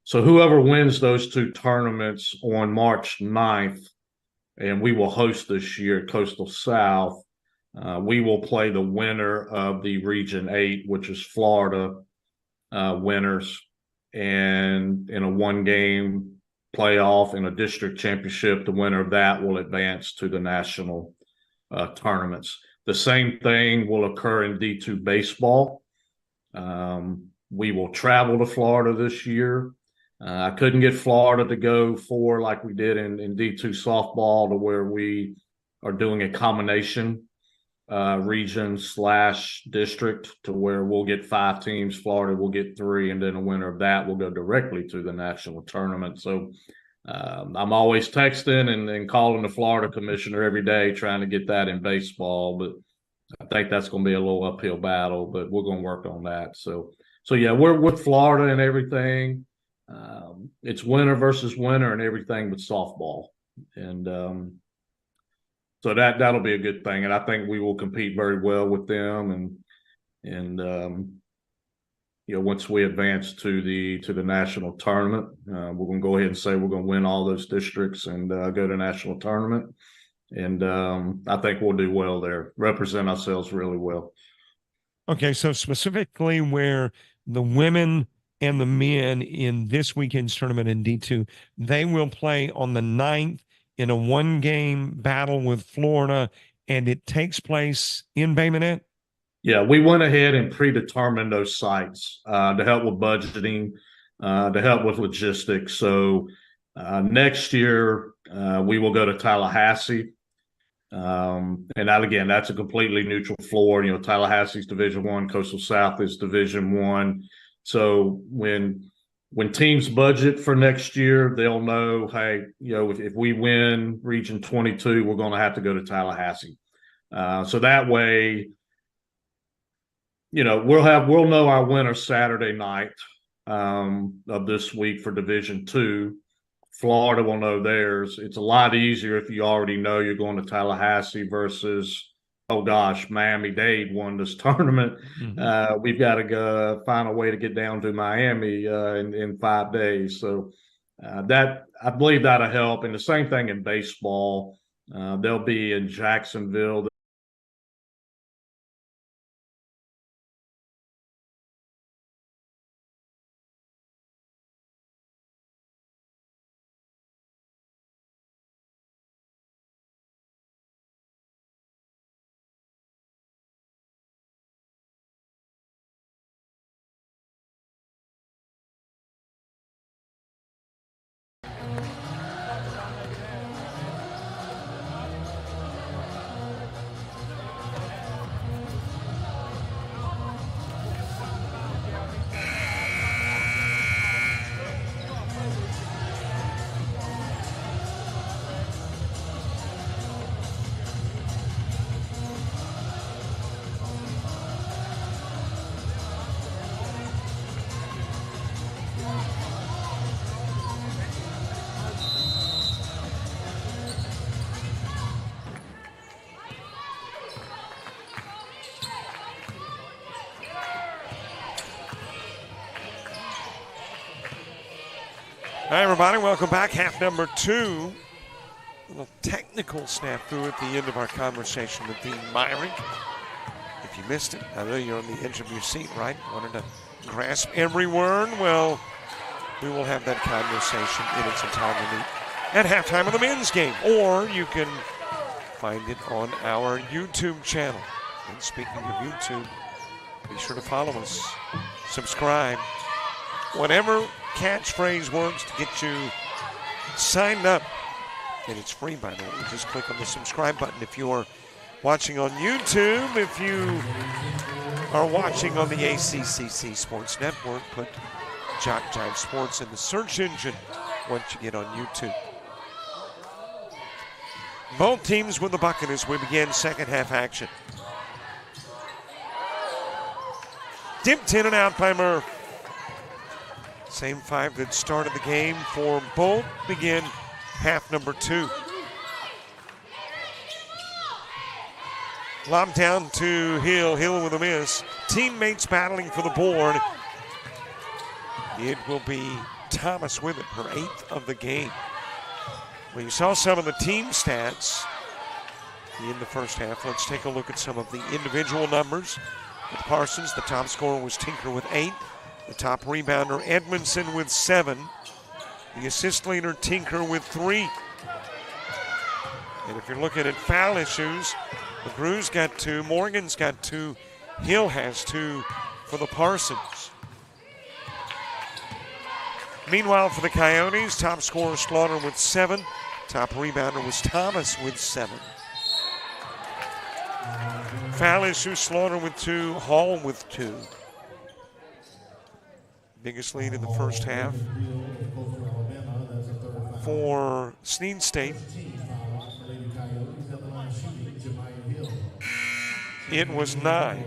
so whoever wins those 2 tournaments on March 9th, and we will host this year at Coastal South, we will play the winner of the Region 8, which is Florida winners, and in a 1-game playoff in a district championship, the winner of that will advance to the national tournaments. The same thing will occur in D2 baseball. We will travel to Florida this year. I couldn't get Florida to go for like we did in D2 softball, to where we are doing a combination region/district, to where we'll get 5 teams, Florida will get 3, and then the winner of that will go directly to the national tournament. So I'm always texting and calling the Florida commissioner every day trying to get that in baseball, but I think that's going to be a little uphill battle, but we're going to work on that. So yeah, we're with Florida and everything. It's winner versus winner and everything but softball. And so that'll be a good thing. And I think we will compete very well with them. And once we advance to the national tournament, we're going to go ahead and say we're going to win all those districts and go to the national tournament. And I think we'll do well there, represent ourselves really well. Okay, so specifically where the women and the men in this weekend's tournament in D2, they will play on the 9th in a 1-game battle with Florida, and it takes place in Bay Minette? Yeah, we went ahead and predetermined those sites to help with budgeting, to help with logistics. So next year, we will go to Tallahassee. And that, again, that's a completely neutral floor. Tallahassee's Division I, Coastal South is Division I. So when teams budget for next year, they'll know, hey, if we win Region 22, we're going to have to go to Tallahassee. So that way, we'll know our winner Saturday night of this week for Division II. Florida will know theirs. It's a lot easier if you already know you're going to Tallahassee versus, oh gosh, Miami-Dade won this tournament. Mm-hmm. We've got to go find a way to get down to Miami in 5 days. So that, I believe, that'll help. And the same thing in baseball. They'll be in Jacksonville. Hi, everybody. Welcome back. Half number 2. A little technical snafu at the end of our conversation with Dean Myrick. If you missed it, I know you're on the edge of your seat, right? Wanted to grasp every word. Well, we will have that conversation in its entirety at halftime of the men's game. Or you can find it on our YouTube channel. And speaking of YouTube, be sure to follow us, subscribe, whatever catchphrase works to get you signed up. And it's free, by the way. You just click on the subscribe button. If you're watching on YouTube, if you are watching on the ACCC Sports Network, put JockJive Sports in the search engine, once you get on YouTube. Both teams with the bucket as we begin second half action. Dipped in and out by Murph. Same five that started the game for both begin half number 2. Lob down to Hill. Hill with a miss. Teammates battling for the board. It will be Thomas with it, her 8th of the game. Well, you saw some of the team stats in the first half. Let's take a look at some of the individual numbers. With Parsons, the top scorer was Tinker with 8. The top rebounder, Edmondson, with 7. The assist leader, Tinker, with 3. And if you're looking at foul issues, McGrew's got 2, Morgan's got 2, Hill has 2 for the Parsons. Meanwhile, for the Coyotes, top scorer Slaughter with 7. Top rebounder was Thomas with 7. Foul issue, Slaughter with 2, Hall with 2. Biggest lead in the first half for Snead State. It was 9,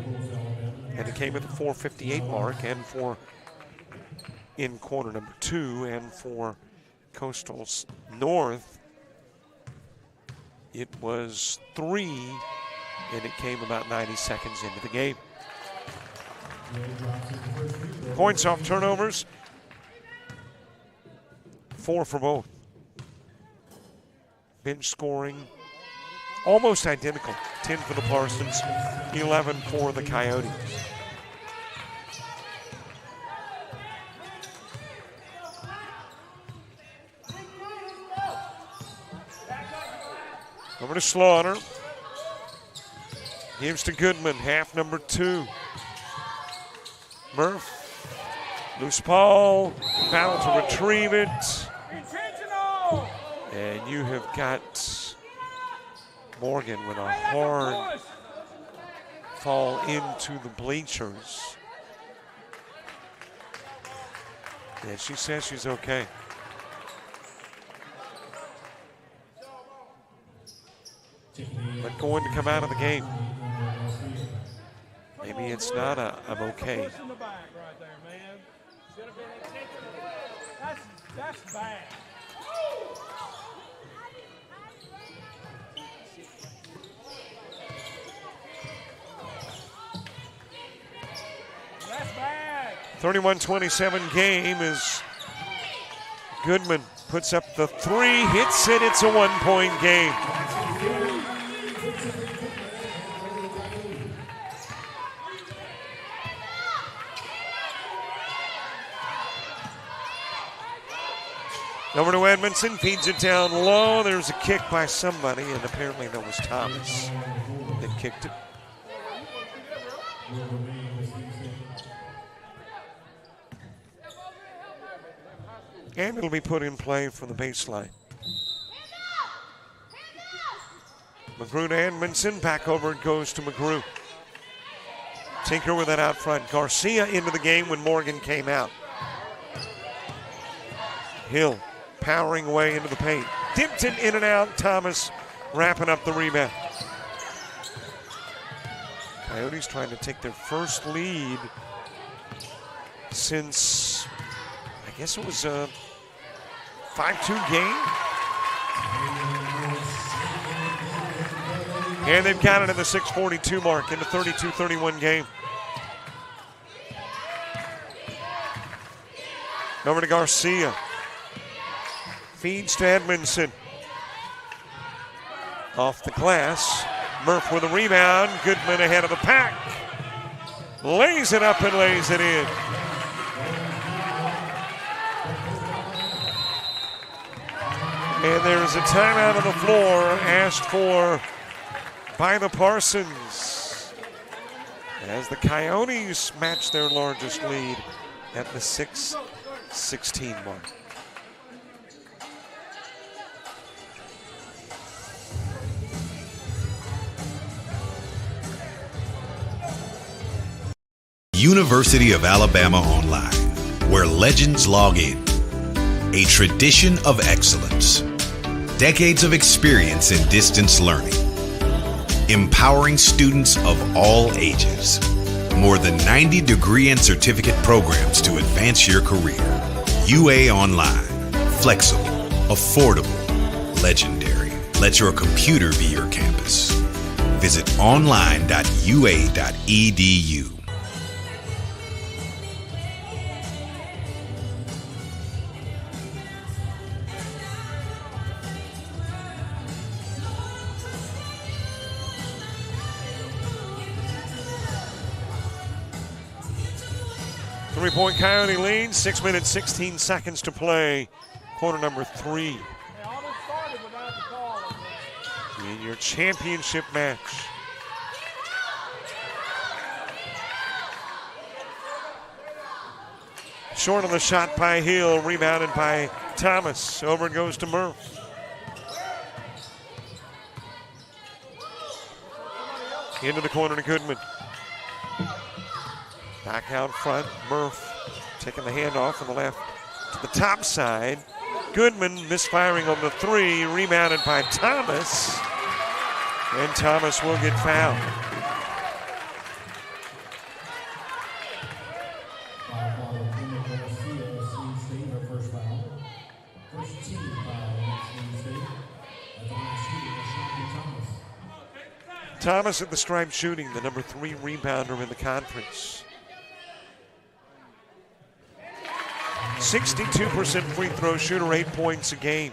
and it came at the 4:58 mark, and for in quarter number 2, and for Coastal North, it was 3, and it came about 90 seconds into the game. Points off turnovers, 4 for both. Bench scoring, almost identical. 10 for the Parsons, 11 for the Coyotes. Over to Slaughter. Gives to Goodman, half number 2. Murph, loose ball, battle to retrieve it. And you have got Morgan with a hard fall into the bleachers. Yeah, she says she's okay. But going to come out of the game. Maybe it's not a I'm okay. That's bad. That's bad. 31-27 game as Goodman puts up the 3, hits it. It's a 1-point game. Over to Edmondson, feeds it down low. There's a kick by somebody, and apparently that was Thomas that kicked it. And it'll be put in play for the baseline. McGrew to Edmondson, back over it goes to McGrew. Tinker with it out front. Garcia into the game when Morgan came out. Hill powering away into the paint. Dipped it in and out. Thomas wrapping up the rebound. Coyotes trying to take their first lead since, I guess it was a 5-2 game. And they've got it in the 6:42 mark in the 32-31 game. Over to Garcia. Feeds to Edmondson. Off the glass. Murph with a rebound. Goodman ahead of the pack. Lays it up and lays it in. And there's a timeout on the floor asked for by the Parsons as the Coyotes match their largest lead at the 6:16 mark. University of Alabama Online, where legends log in. a tradition of excellence. Decades of experience in distance learning. Empowering students of all ages. More than 90 degree and certificate programs to advance your career. UA Online. Flexible, affordable, legendary. Let your computer be your campus. Visit online.ua.edu. Three-point Coyote lead, 6 minutes, 16 seconds to play. Quarter number 3. In your championship match. Short on the shot by Hill, rebounded by Thomas. Over it goes to Murph. Into the corner to Goodman. Back out front, Murph taking the handoff from the left to the top side. Goodman misfiring on the 3, rebounded by Thomas. And Thomas will get fouled. Thomas at the stripe shooting, the number 3 rebounder in the conference. 62% free throw shooter, 8 points a game.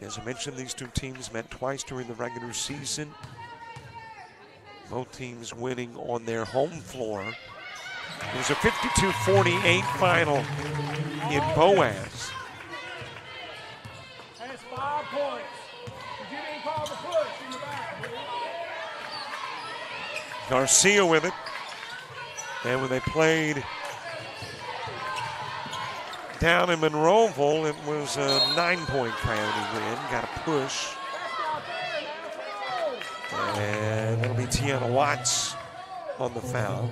As I mentioned, these two teams met twice during the regular season. Both teams winning on their home floor. It was a 52-48 final in Boaz. That's 5 points. You didn't call the push in the back. Garcia with it. And when they played down in Monroeville, it was a 9-point Coyote win. Got a push. And it'll be Tiana Watts on the foul.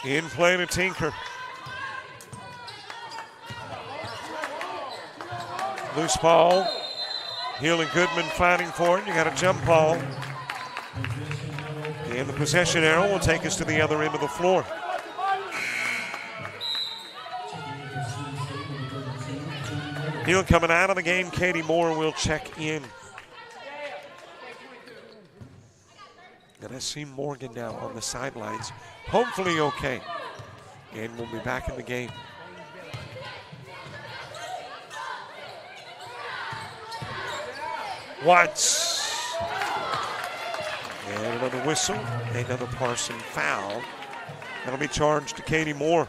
In play to Tinker. Loose ball. Hill and Goodman fighting for it. You got a jump ball. And the possession arrow will take us to the other end of the floor. Hill coming out of the game. Katie Moore will check in. And I see Morgan now on the sidelines. Hopefully okay. And we'll be back in the game. Watts. And another whistle. Another Parson foul. That'll be charged to Katie Moore.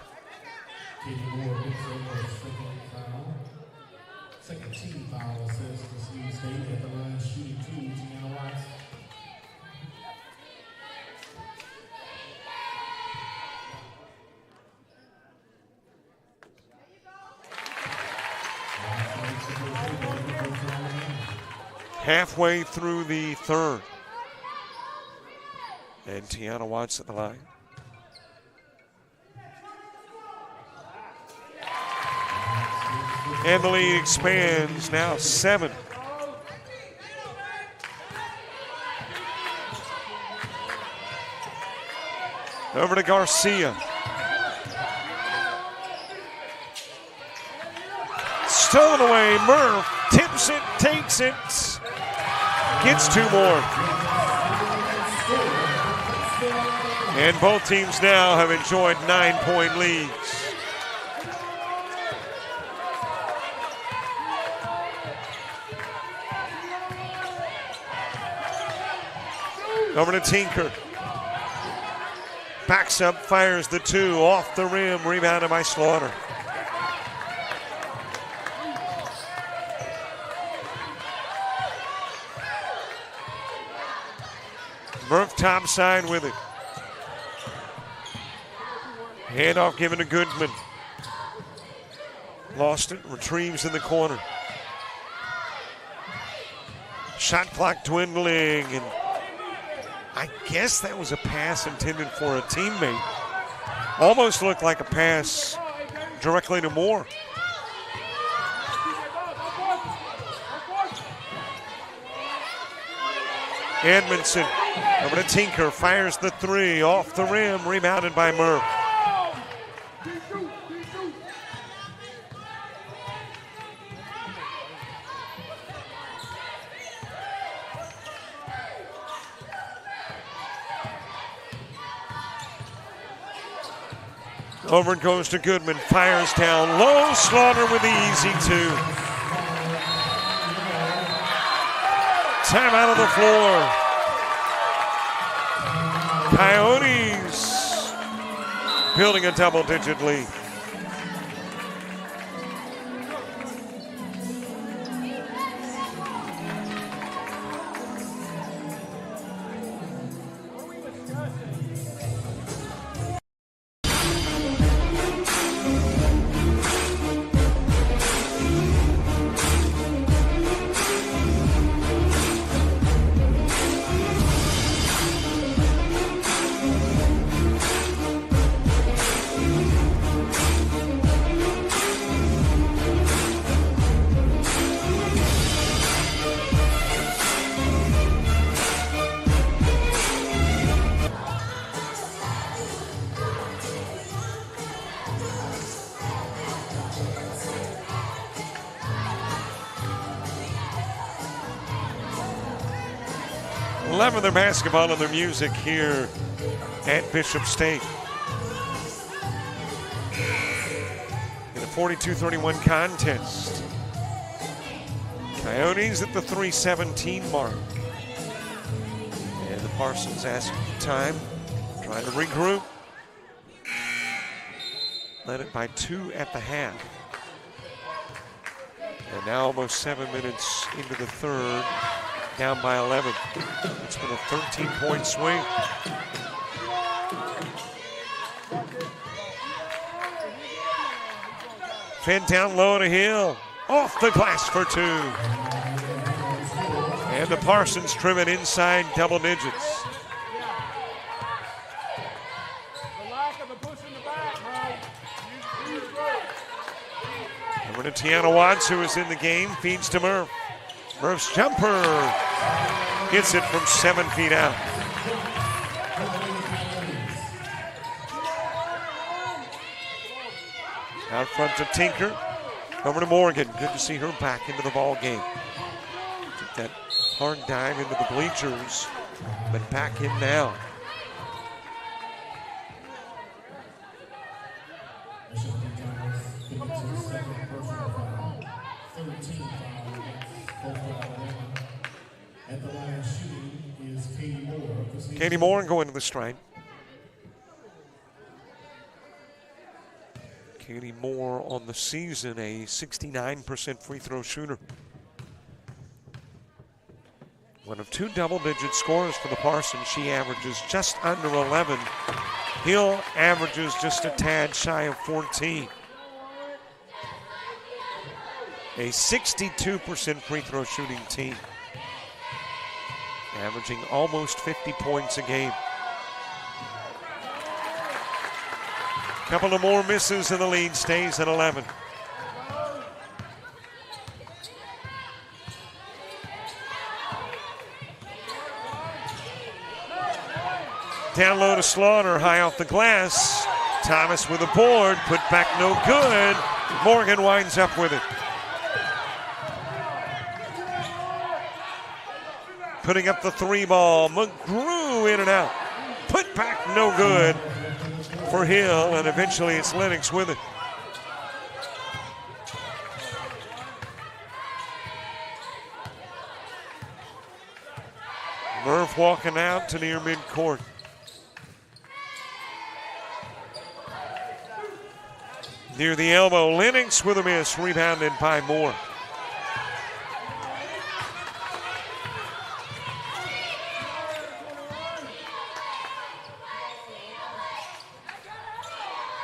Second team foul assists for Snead State at the line, shooting 2, Tiana Watts. Halfway through the third. And Tiana Watts at the line. And the lead expands, now 7. Over to Garcia. Stolen away, Murph tips it, takes it, gets 2 more. And both teams now have enjoyed 9-point leads. Over to Tinker. Backs up, fires the 2, off the rim, rebounded by Slaughter. Murph topside with it. Handoff given to Goodman. Lost it, retrieves in the corner. Shot clock dwindling, and I guess that was a pass intended for a teammate. Almost looked like a pass directly to Moore. Edmondson over to Tinker, fires the three, off the rim, rebounded by Murph. Over it goes to Goodman, fires down low, Slaughter with the easy two. Time out on the floor. Coyotes building a double-digit lead. Loving their basketball and their music here at Bishop State. In a 42-31 contest. Coyotes at the 3:17 mark. And the Parsons asking for time, trying to regroup. Led it by 2 at the half. And now almost 7 minutes into the third. Down by 11. It's been a 13-point swing. Fed down low to Hill. Off the glass for 2. And the Parsons trim it inside double digits. Over to Tiana Watts, who is in the game, feeds to Murph. Murph's jumper hits it from 7 feet out. Out front to Tinker. Over to Morgan. Good to see her back into the ball game. Took that hard dive into the bleachers, but back in now. Katie Moore going to the strike. Katie Moore on the season, a 69% free throw shooter. One of 2 double-digit scorers for the Parsons. She averages just under 11. Hill averages just a tad shy of 14. A 62% free throw shooting team. Averaging almost 50 points a game. Couple of more misses and the lead stays at 11. Down low to Slaughter, high off the glass. Thomas with a board, put back no good. Morgan winds up with it. Putting up the 3 ball. McGrew in and out. Put back no good for Hill, and eventually it's Lennox with it. Murph walking out to near midcourt. Near the elbow, Lennox with a miss, rebounded by Moore.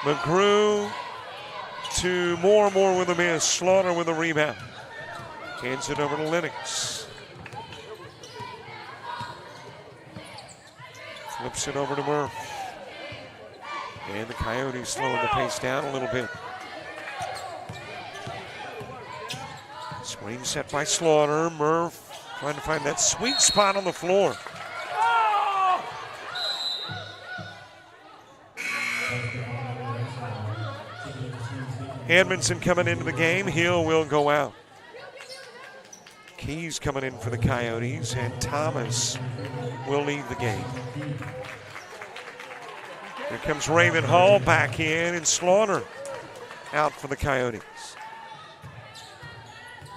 McGrew to Moore with a miss. Slaughter with a rebound. Hands it over to Lennox. Keeps it over to Murph. And the Coyotes slowing the pace down a little bit. Screen set by Slaughter. Murph trying to find that sweet spot on the floor. Edmondson coming into the game. Hill will go out. Keys coming in for the Coyotes, and Thomas will leave the game. Here comes Raymond Hall back in, and Slaughter out for the Coyotes.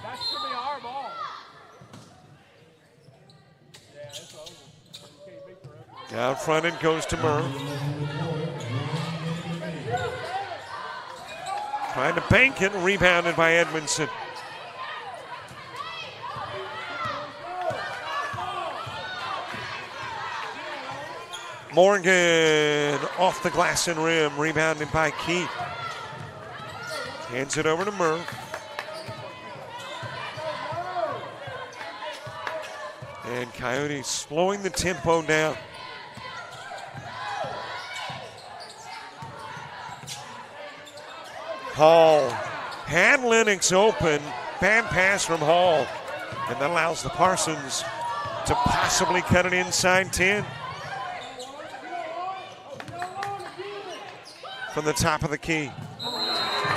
That should be our ball. Yeah, it's over. You can't beat the rest. Out front it goes to Murph. Trying to bank it, rebounded by Edmondson. Morgan off the glass and rim, rebounded by Keith. Hands it over to Murph. And Coyotes slowing the tempo down. Hall had Lennox open. Bad pass from Hall. And that allows the Parsons to possibly cut it inside 10. From the top of the key.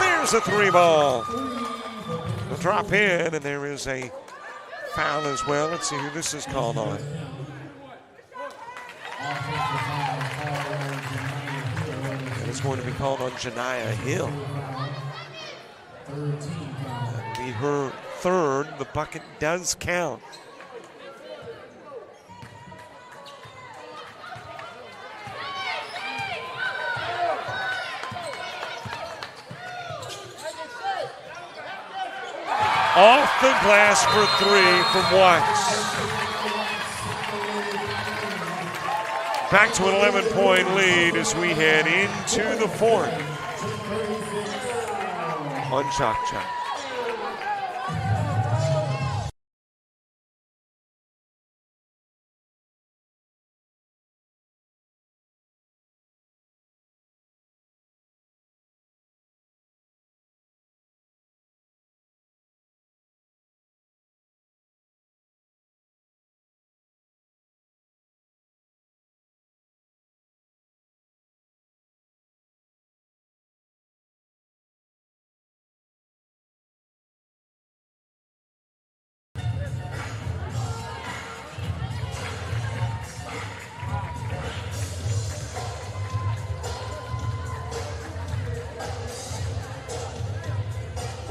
There's a three ball. The drop in, and there is a foul as well. Let's see who this is called on. And it's going to be called on Janiah Hill. That'll be her third. The bucket does count. Off the glass for three from Watts. Back to an 11-point lead as we head into the fourth on JockJive.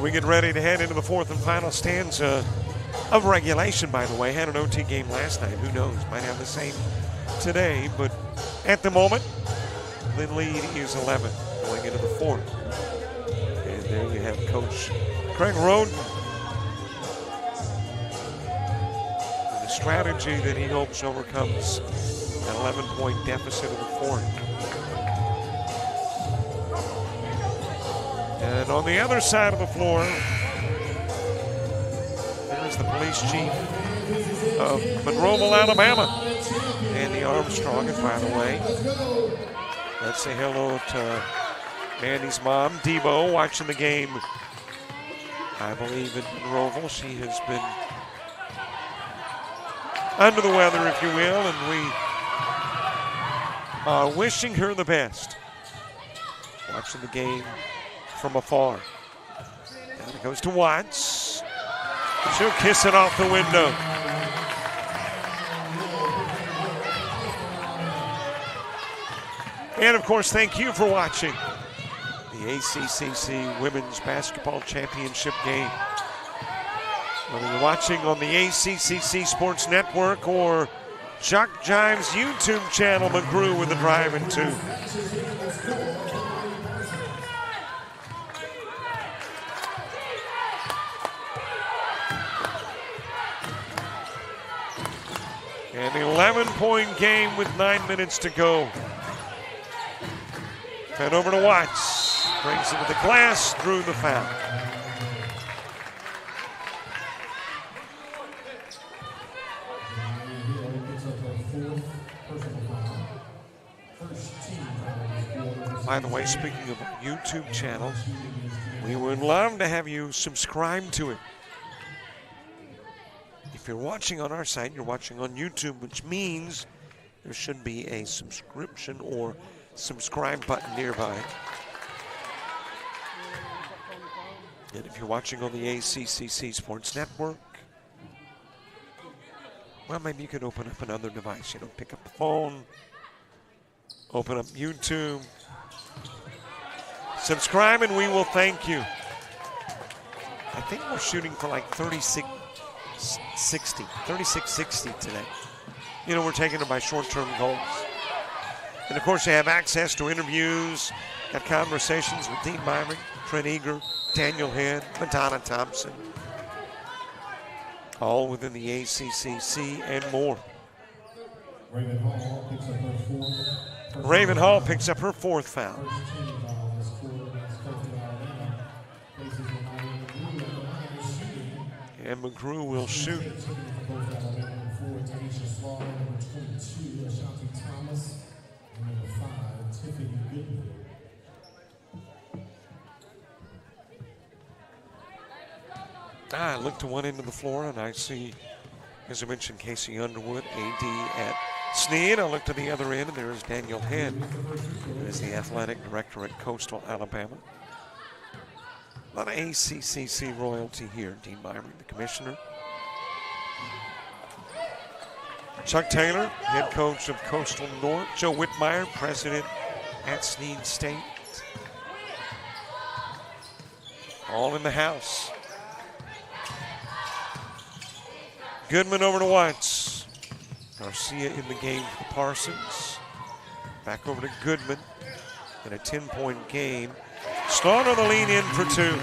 We get ready to head into the fourth and final stanza of regulation, by the way. Had an OT game last night. Who knows? Might have the same today. But at the moment, the lead is 11 going into the fourth. And there you have Coach Craig Roden. The strategy that he hopes overcomes an 11-point deficit of the fourth. And on the other side of the floor, there's the police chief of Monroeville, Alabama, Andy Armstrong. And by the way, let's say hello to Andy's mom, Debo, watching the game, I believe, in Monroeville. She has been under the weather, if you will, and we are wishing her the best. Watching the game from afar. Down it goes to Watts. She'll kiss it off the window. And of course, thank you for watching the ACCC Women's Basketball Championship game. Whether you're watching on the ACCC Sports Network or JockJive's YouTube channel, McGrew with the drive and two. An 11-point game with 9 minutes to go. Fed over to Watts. Brings it to the glass, through the foul. By the way, speaking of our YouTube channel, we would love to have you subscribe to it. If you're watching on our site, you're watching on YouTube, which means there should be a subscription or subscribe button nearby. And if you're watching on the ACCC Sports Network, well, maybe you could open up another device. Pick up the phone, open up YouTube, subscribe, and we will thank you. I think we're shooting for like 3660 today. We're taking it by short-term goals. And, of course, you have access to interviews, got conversations with Dean Myrick, Trent Eager, Daniel Head, Madonna Thompson, all within the ACCC and more. Raven Hall picks up her fourth foul. And McGrew will shoot. I look to one end of the floor and I see, as I mentioned, Casey Underwood, AD at Snead. I look to the other end and there is Daniel Head, who is the athletic director at Coastal Alabama. A lot of ACCC royalty here. Dean Myrick, the commissioner. Chuck Taylor, head coach of Coastal North. Joe Whitmire, president at Snead State. All in the house. Goodman over to Watts. Garcia in the game for the Parsons. Back over to Goodman in a 10-point game. Slaughter the lead in for two.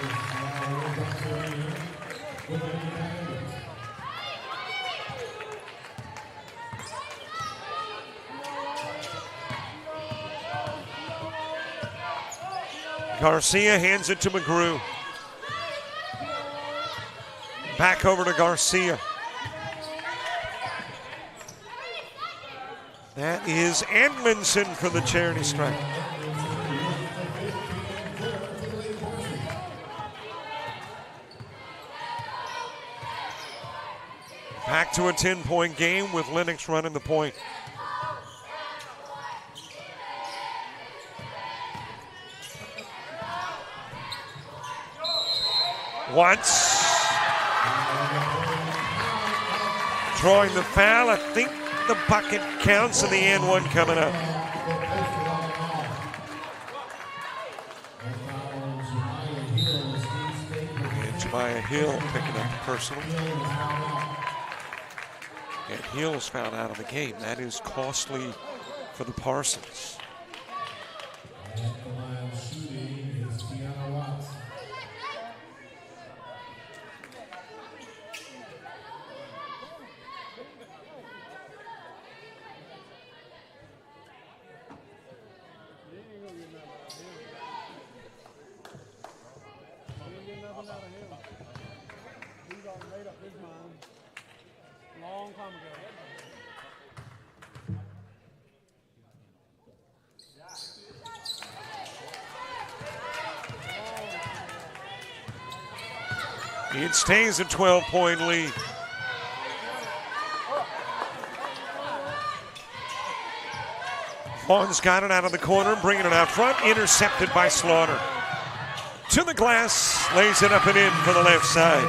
Garcia hands it to McGrew. Back over to Garcia. That is Edmondson for the charity stripe. Back to a 10-point game with Lennox running the point. Watts drawing the foul. I think the bucket counts and the and one coming up. And Jemiah Hill picking up the personal. And Hill's fouled out of the game. That is costly for the Parsons. It stays a 12-point lead. Vaughn's got it out of the corner, bringing it out front, intercepted by Slaughter. To the glass, lays it up and in for the left side.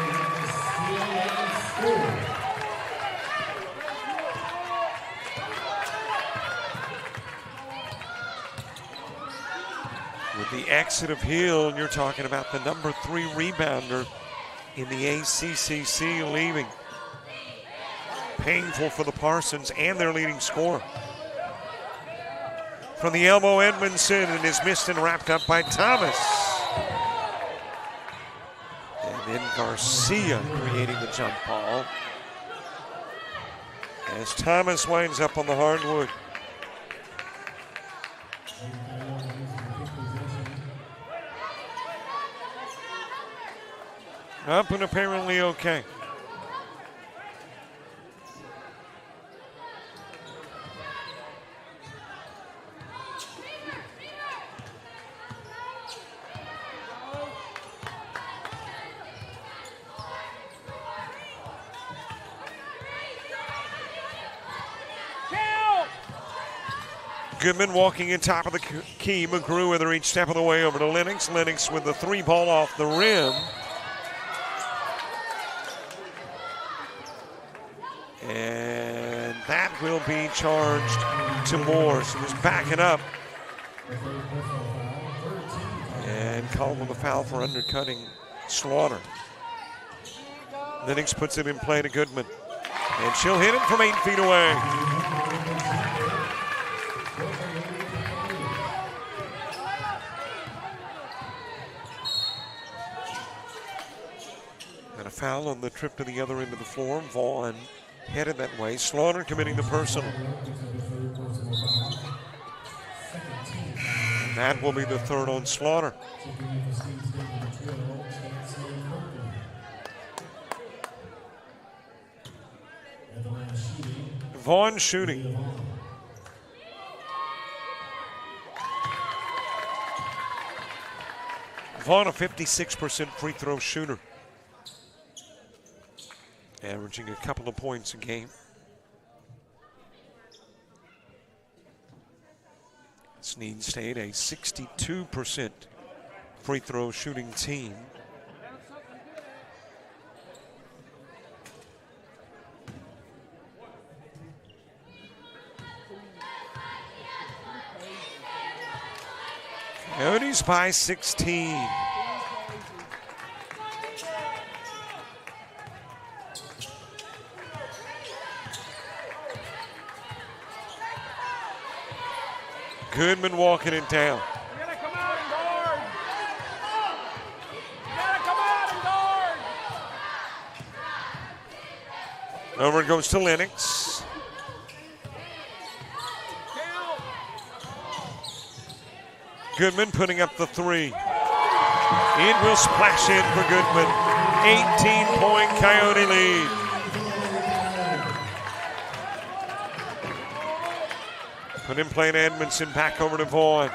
With the exit of Hill, you're talking about the number 3 rebounder in the ACCC leaving. Painful for the Parsons and their leading scorer. From the elbow, Edmondson, and is missed and wrapped up by Thomas. And then Garcia creating the jump ball as Thomas winds up on the hardwood. Up and apparently okay. Goodman walking in top of the key. McGrew with her each step of the way over to Lennox. Lennox with the 3-ball off the rim. And that will be charged to Moore. So he's backing up. And called with a foul for undercutting Slaughter. Lennox puts it in play to Goodman. And she'll hit it from 8 feet away. And a foul on the trip to the other end of the floor. Vaughn headed that way. Slaughter committing the personal. And that will be the third on Slaughter. Vaughn shooting. Vaughn, a 56% free throw shooter. Averaging a couple of points a game. Snead State, a 62% free throw shooting team. Coyotes by 16. Goodman walking it down. You gotta come out and guard. You gotta come out and guard. Over it goes to Lennox. Goodman putting up the 3. It will splash in for Goodman. 18-point Coyote lead. Put in play to Edmondson, back over to Vaughn.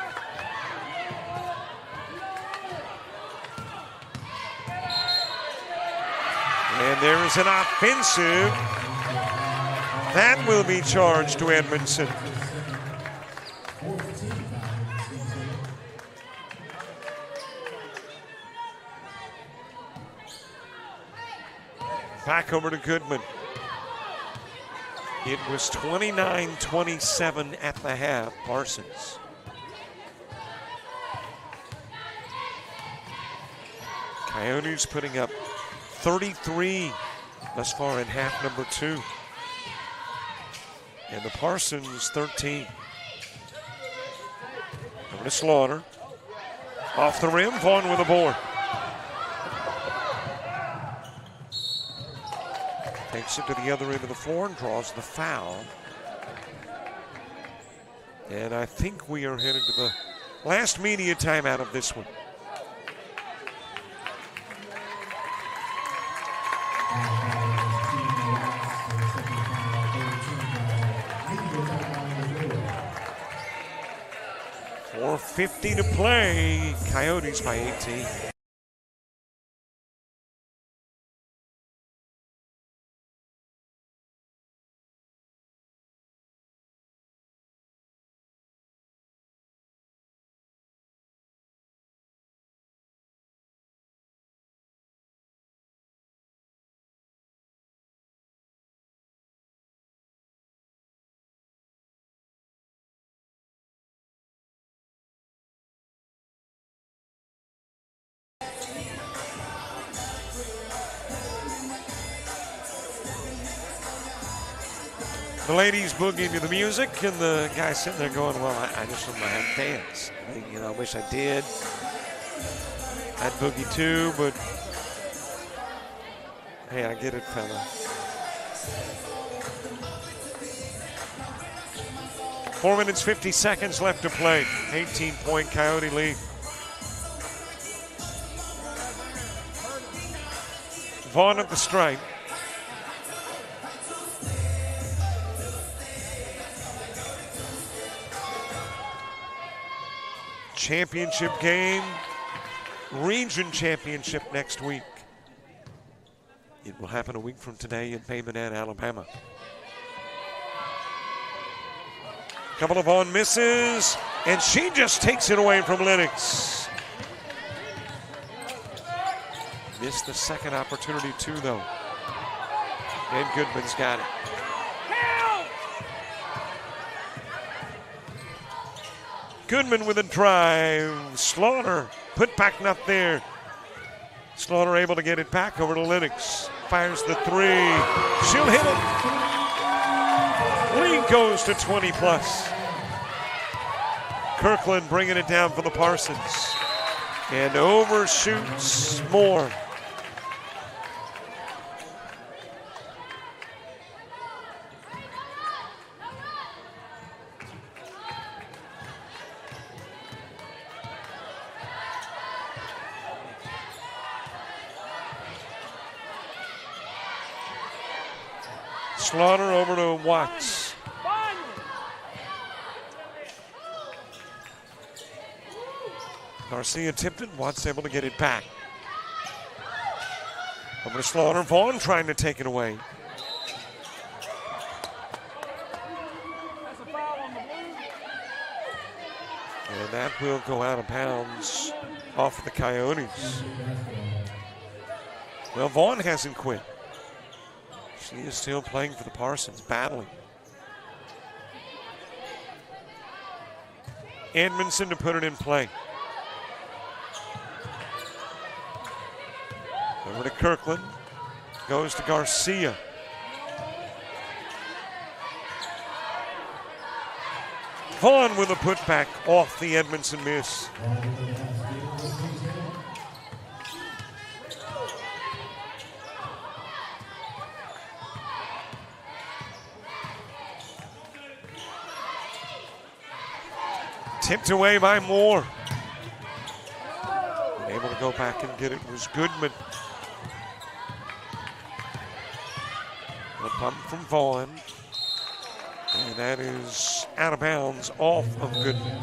And there is an offensive. That will be charged to Edmondson. Back over to Goodman. It was 29-27 at the half, Parsons. Coyotes putting up 33 thus far in half number 2. And the Parsons 13. Over to Slaughter. Off the rim, Vaughn with a board. Takes it to the other end of the floor and draws the foul. And I think we are headed to the last media timeout of this one. .450 to play. Coyotes by 18. The ladies boogie to the music, and the guy sitting there going, well, I just want my dance. I wish I did. I'd boogie too, but hey, I get it, fella. 4 minutes, 50 seconds left to play. 18-point Coyote lead. Vaughn at the stripe. Championship game, region championship next week. It will happen a week from today in Bay Minette, Alabama. Couple of on misses, and she just takes it away from Lennox. Missed the second opportunity too, though. And Goodman's got it. Goodman with a drive. Slaughter, put back not there. Slaughter able to get it back over to Lennox. Fires the three. She'll hit it. Lead goes to 20 plus. Kirkland bringing it down for the Parsons. And overshoots more. Slaughter over to Watts. Garcia tipped it. Watts able to get it back. Over to Slaughter. Vaughn trying to take it away. And that will go out of bounds off the Coyotes. Well, Vaughn hasn't quit. She is still playing for the Parsons, battling. Edmondson to put it in play. Over to Kirkland. Goes to Garcia. Vaughn with a putback off the Edmondson miss. Tipped away by Moore. Able to go back and get it was Goodman. A pump from Vaughn. And that is out of bounds off of Goodman.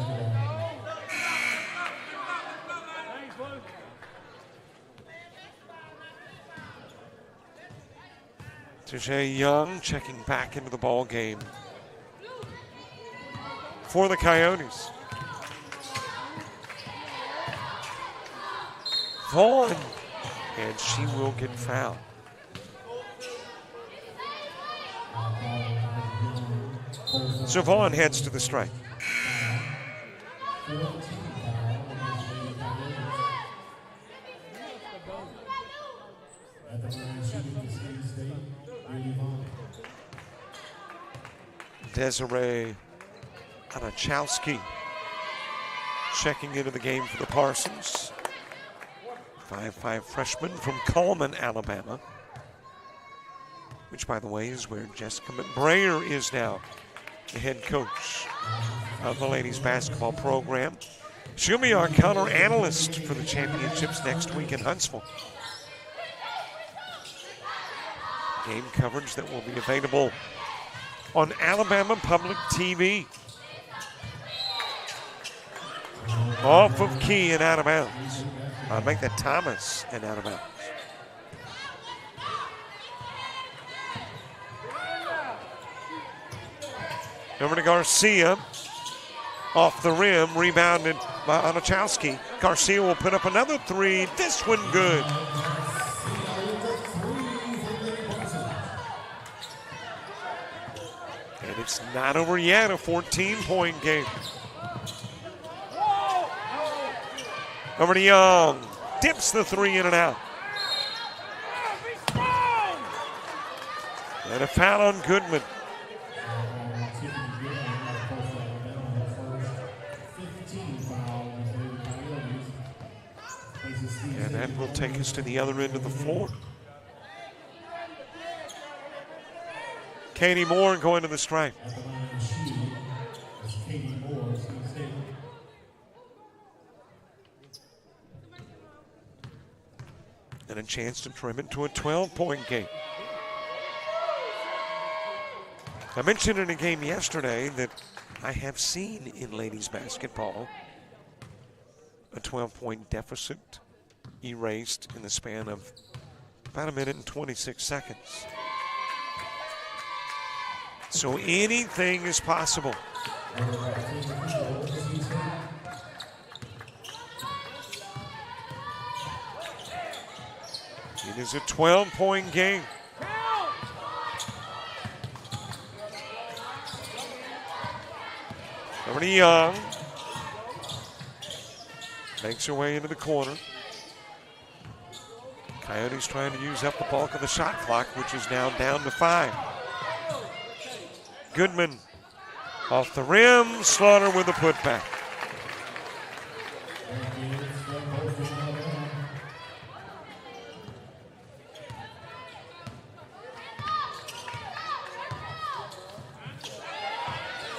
Tajay Young checking back into the ball game for the Coyotes. Vaughn, and she will get fouled. So Vaughn heads to the strike. Desiree Anachowski checking into the game for the Parsons. 5'5" freshman from Cullman, Alabama, which, by the way, is where Jessica McBrayer is now, the head coach of the ladies basketball program. She'll be our counter analyst for the championships next week in Huntsville. Game coverage that will be available on Alabama Public TV. Off of Key and out of bounds. I'll make that Thomas and out of bounds. Over to Garcia. Off the rim, rebounded by Anachowski. Garcia will put up another three. This one good. And it's not over yet, a 14-point game. Over to Young. Dips the three in and out. And a foul on Goodman. And that will take us to the other end of the floor. Katie Moore going to the stripe. And a chance to trim it to a 12-point game. I mentioned in a game yesterday that I have seen in ladies basketball a 12-point deficit erased in the span of about a minute and 26 seconds. So anything is possible It is a 12-point game. Over to Young. Makes her way into the corner. Coyotes trying to use up the bulk of the shot clock, which is now down to 5. Goodman off the rim. Slaughter with a putback.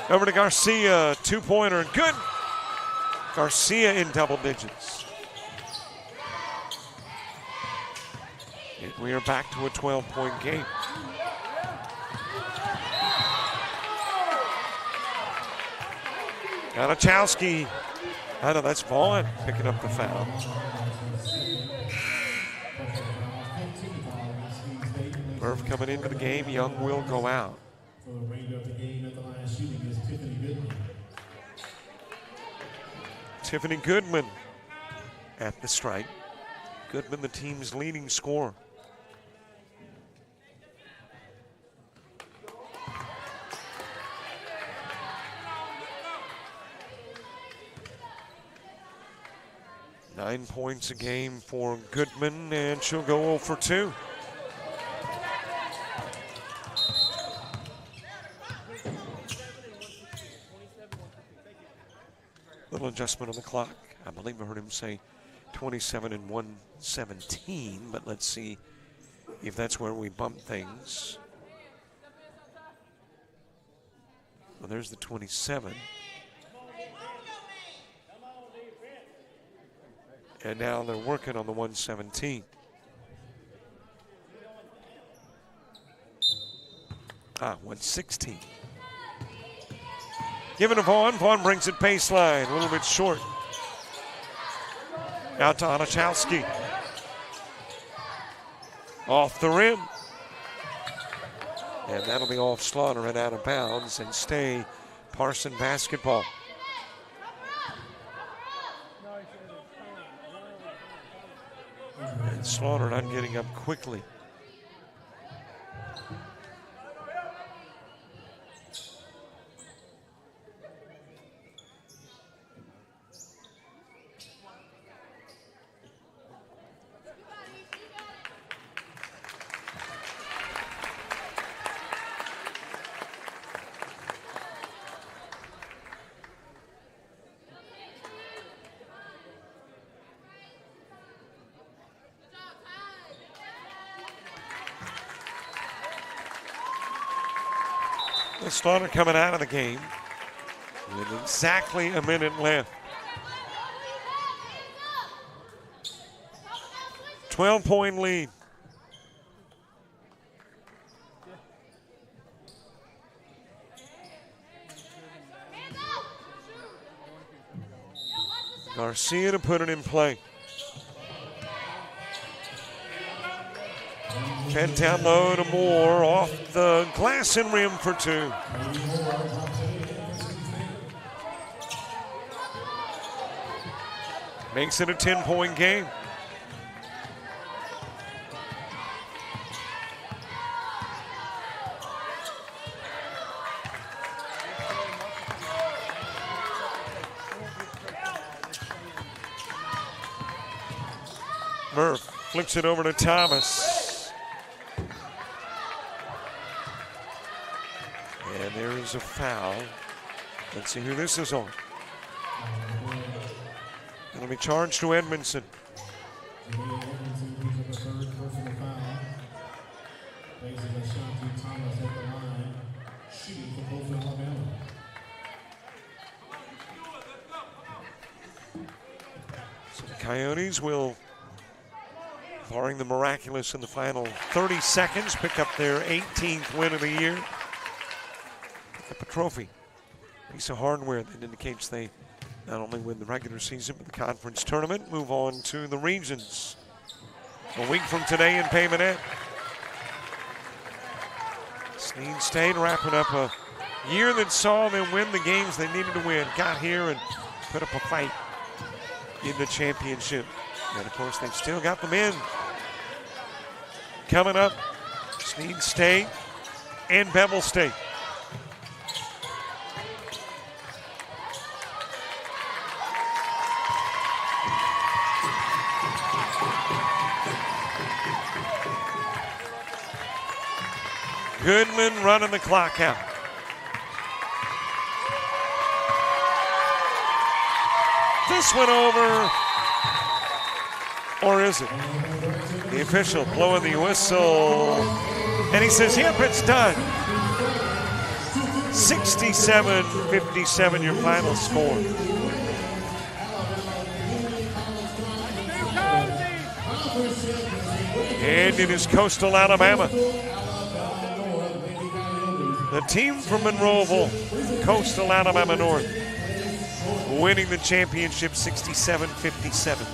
Over to Garcia, 2-pointer, and good. Garcia in double digits. And we are back to a 12-point game. Ganachowski. I know that's Vaughn picking up the foul. Murph coming into the game. Young will go out. For the remainder of the game at the line shooting is Tiffany Goodman. Tiffany Goodman at the strike. Goodman, the team's leading scorer. Nine points a game for Goodman, and she'll go 0 for 2. Little adjustment on the clock. I believe I heard him say 27 and 117, but let's see if that's where we bump things. Well, there's the 27. And now they're working on the 117. Ah, 116. Given to Vaughn. Vaughn brings it baseline. A little bit short. Out to Ganachowski. Off the rim. And that'll be off Slaughter and out of bounds and stay Parson basketball. And Slaughter not getting up quickly. Slaughter coming out of the game with exactly a minute left. 12-point lead. Garcia to put it in play. 10 down low to Moore, off the glass and rim for 2. Makes it a 10-point game. Murph flips it over to Thomas. And there is a foul. Let's see who this is on. It'll be charged to Edmondson. So the Coyotes will, barring the miraculous in the final 30 seconds, pick up their 18th win of the year. Pick up a trophy. Piece of hardware that indicates they not only win the regular season, but the conference tournament, move on to the regions. A week from today in Bay Minette. Snead State wrapping up a year that saw them win the games they needed to win, got here and put up a fight in the championship. And, of course, they've still got the men. Coming up, Snead State and Bevel State. Goodman running the clock out. This one over, or is it? The official blowing the whistle, and he says, yep, it's done. 67-57, your final score. And it is Coastal Alabama. The team from Monroeville, Coastal Alabama North, winning the championship 67-57.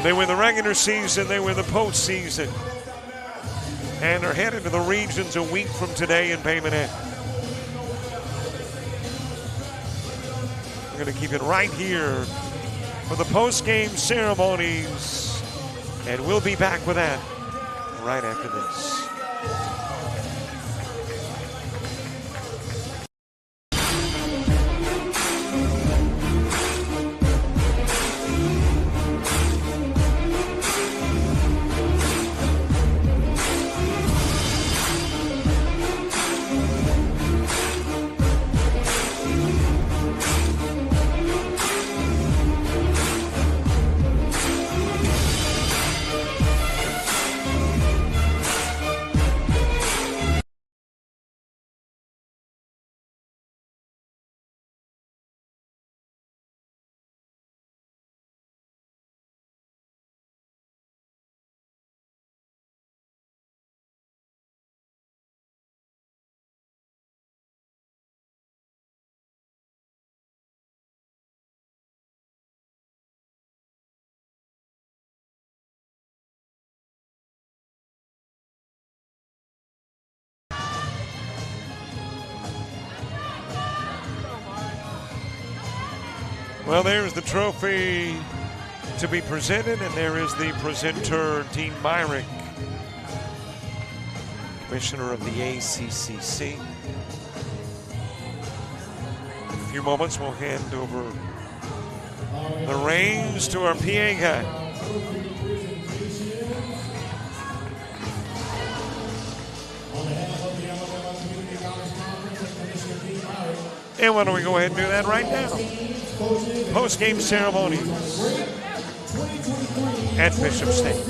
They win the regular season, they win the postseason, and are headed to the regions a week from today in Bay Minette. We're going to keep it right here for the post-game ceremonies. And we'll be back with that right after this. Well, there's the trophy to be presented, and there is the presenter, Dean Myrick, Commissioner of the ACCC. In a few moments, we'll hand over the reins to our PA guy. And why don't we go ahead and do that right now? Post-game ceremonies at Bishop State.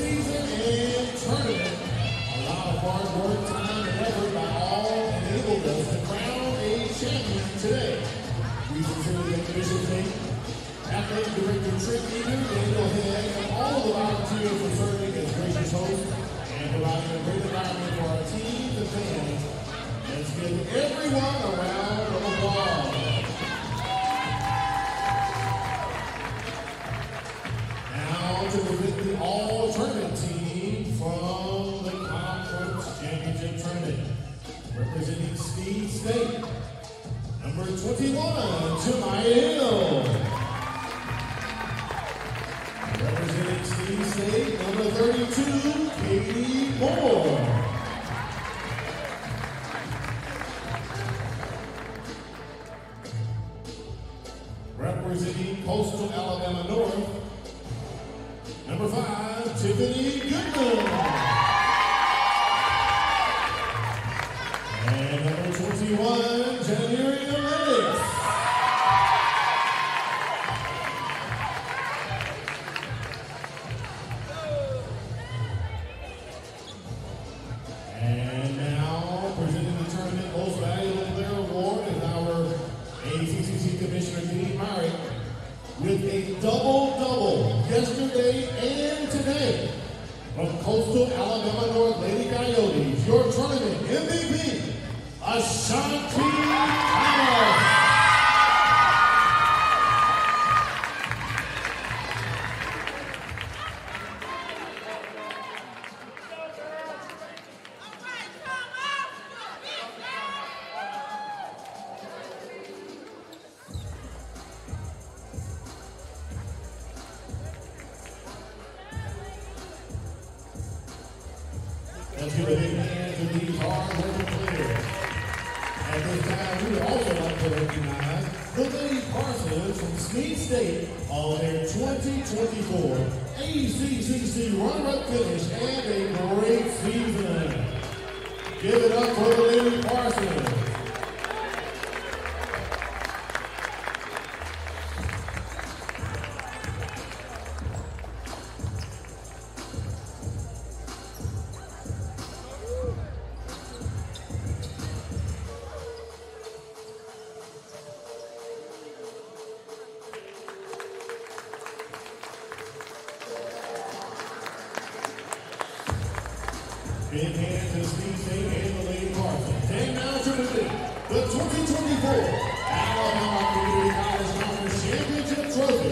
Let's give everyone a round of applause. To present the all-tournament team from the conference championship tournament. Representing Snead State, number 21, Jemiah Hill. Representing Snead State, number 32, Katie Moore. Representing Coastal Alabama North, number 5, Tiffany Goodman. And number 21, January Lennox. And now, presenting the tournament Most Valuable Player Award is our ACCC Commissioner, Dean Myrick, with a double-double yesterday and today from Coastal Alabama North Lady Coyotes, your tournament MVP, Ashanti Thomas. Let's give a big hand to these hard-working players. At this time, we would also like to recognize the Lady Parsons from Snead State on their 2024 ACCC runner-up finish and a great season. Give it up for the Lady Parsons. Big hand to Snead State and the Lady Parsons. And now to present the 2024 Alabama Community College Conference Championship Trophy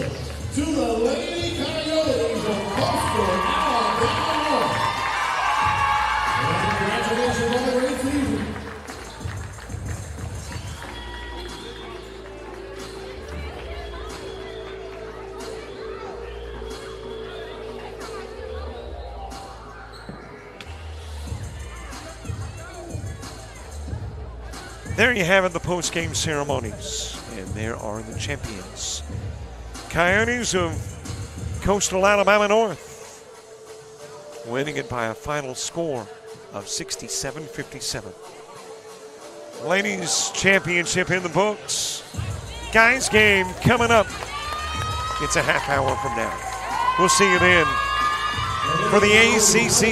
to the Lady Coyotes of Coastal Alabama. And congratulations on the great season. There you have it, the post-game ceremonies. And there are the champions. Coyotes of Coastal Alabama North, winning it by a final score of 67-57. Ladies championship in the books. Guys game coming up. It's a half hour from now. We'll see you then for the ACCC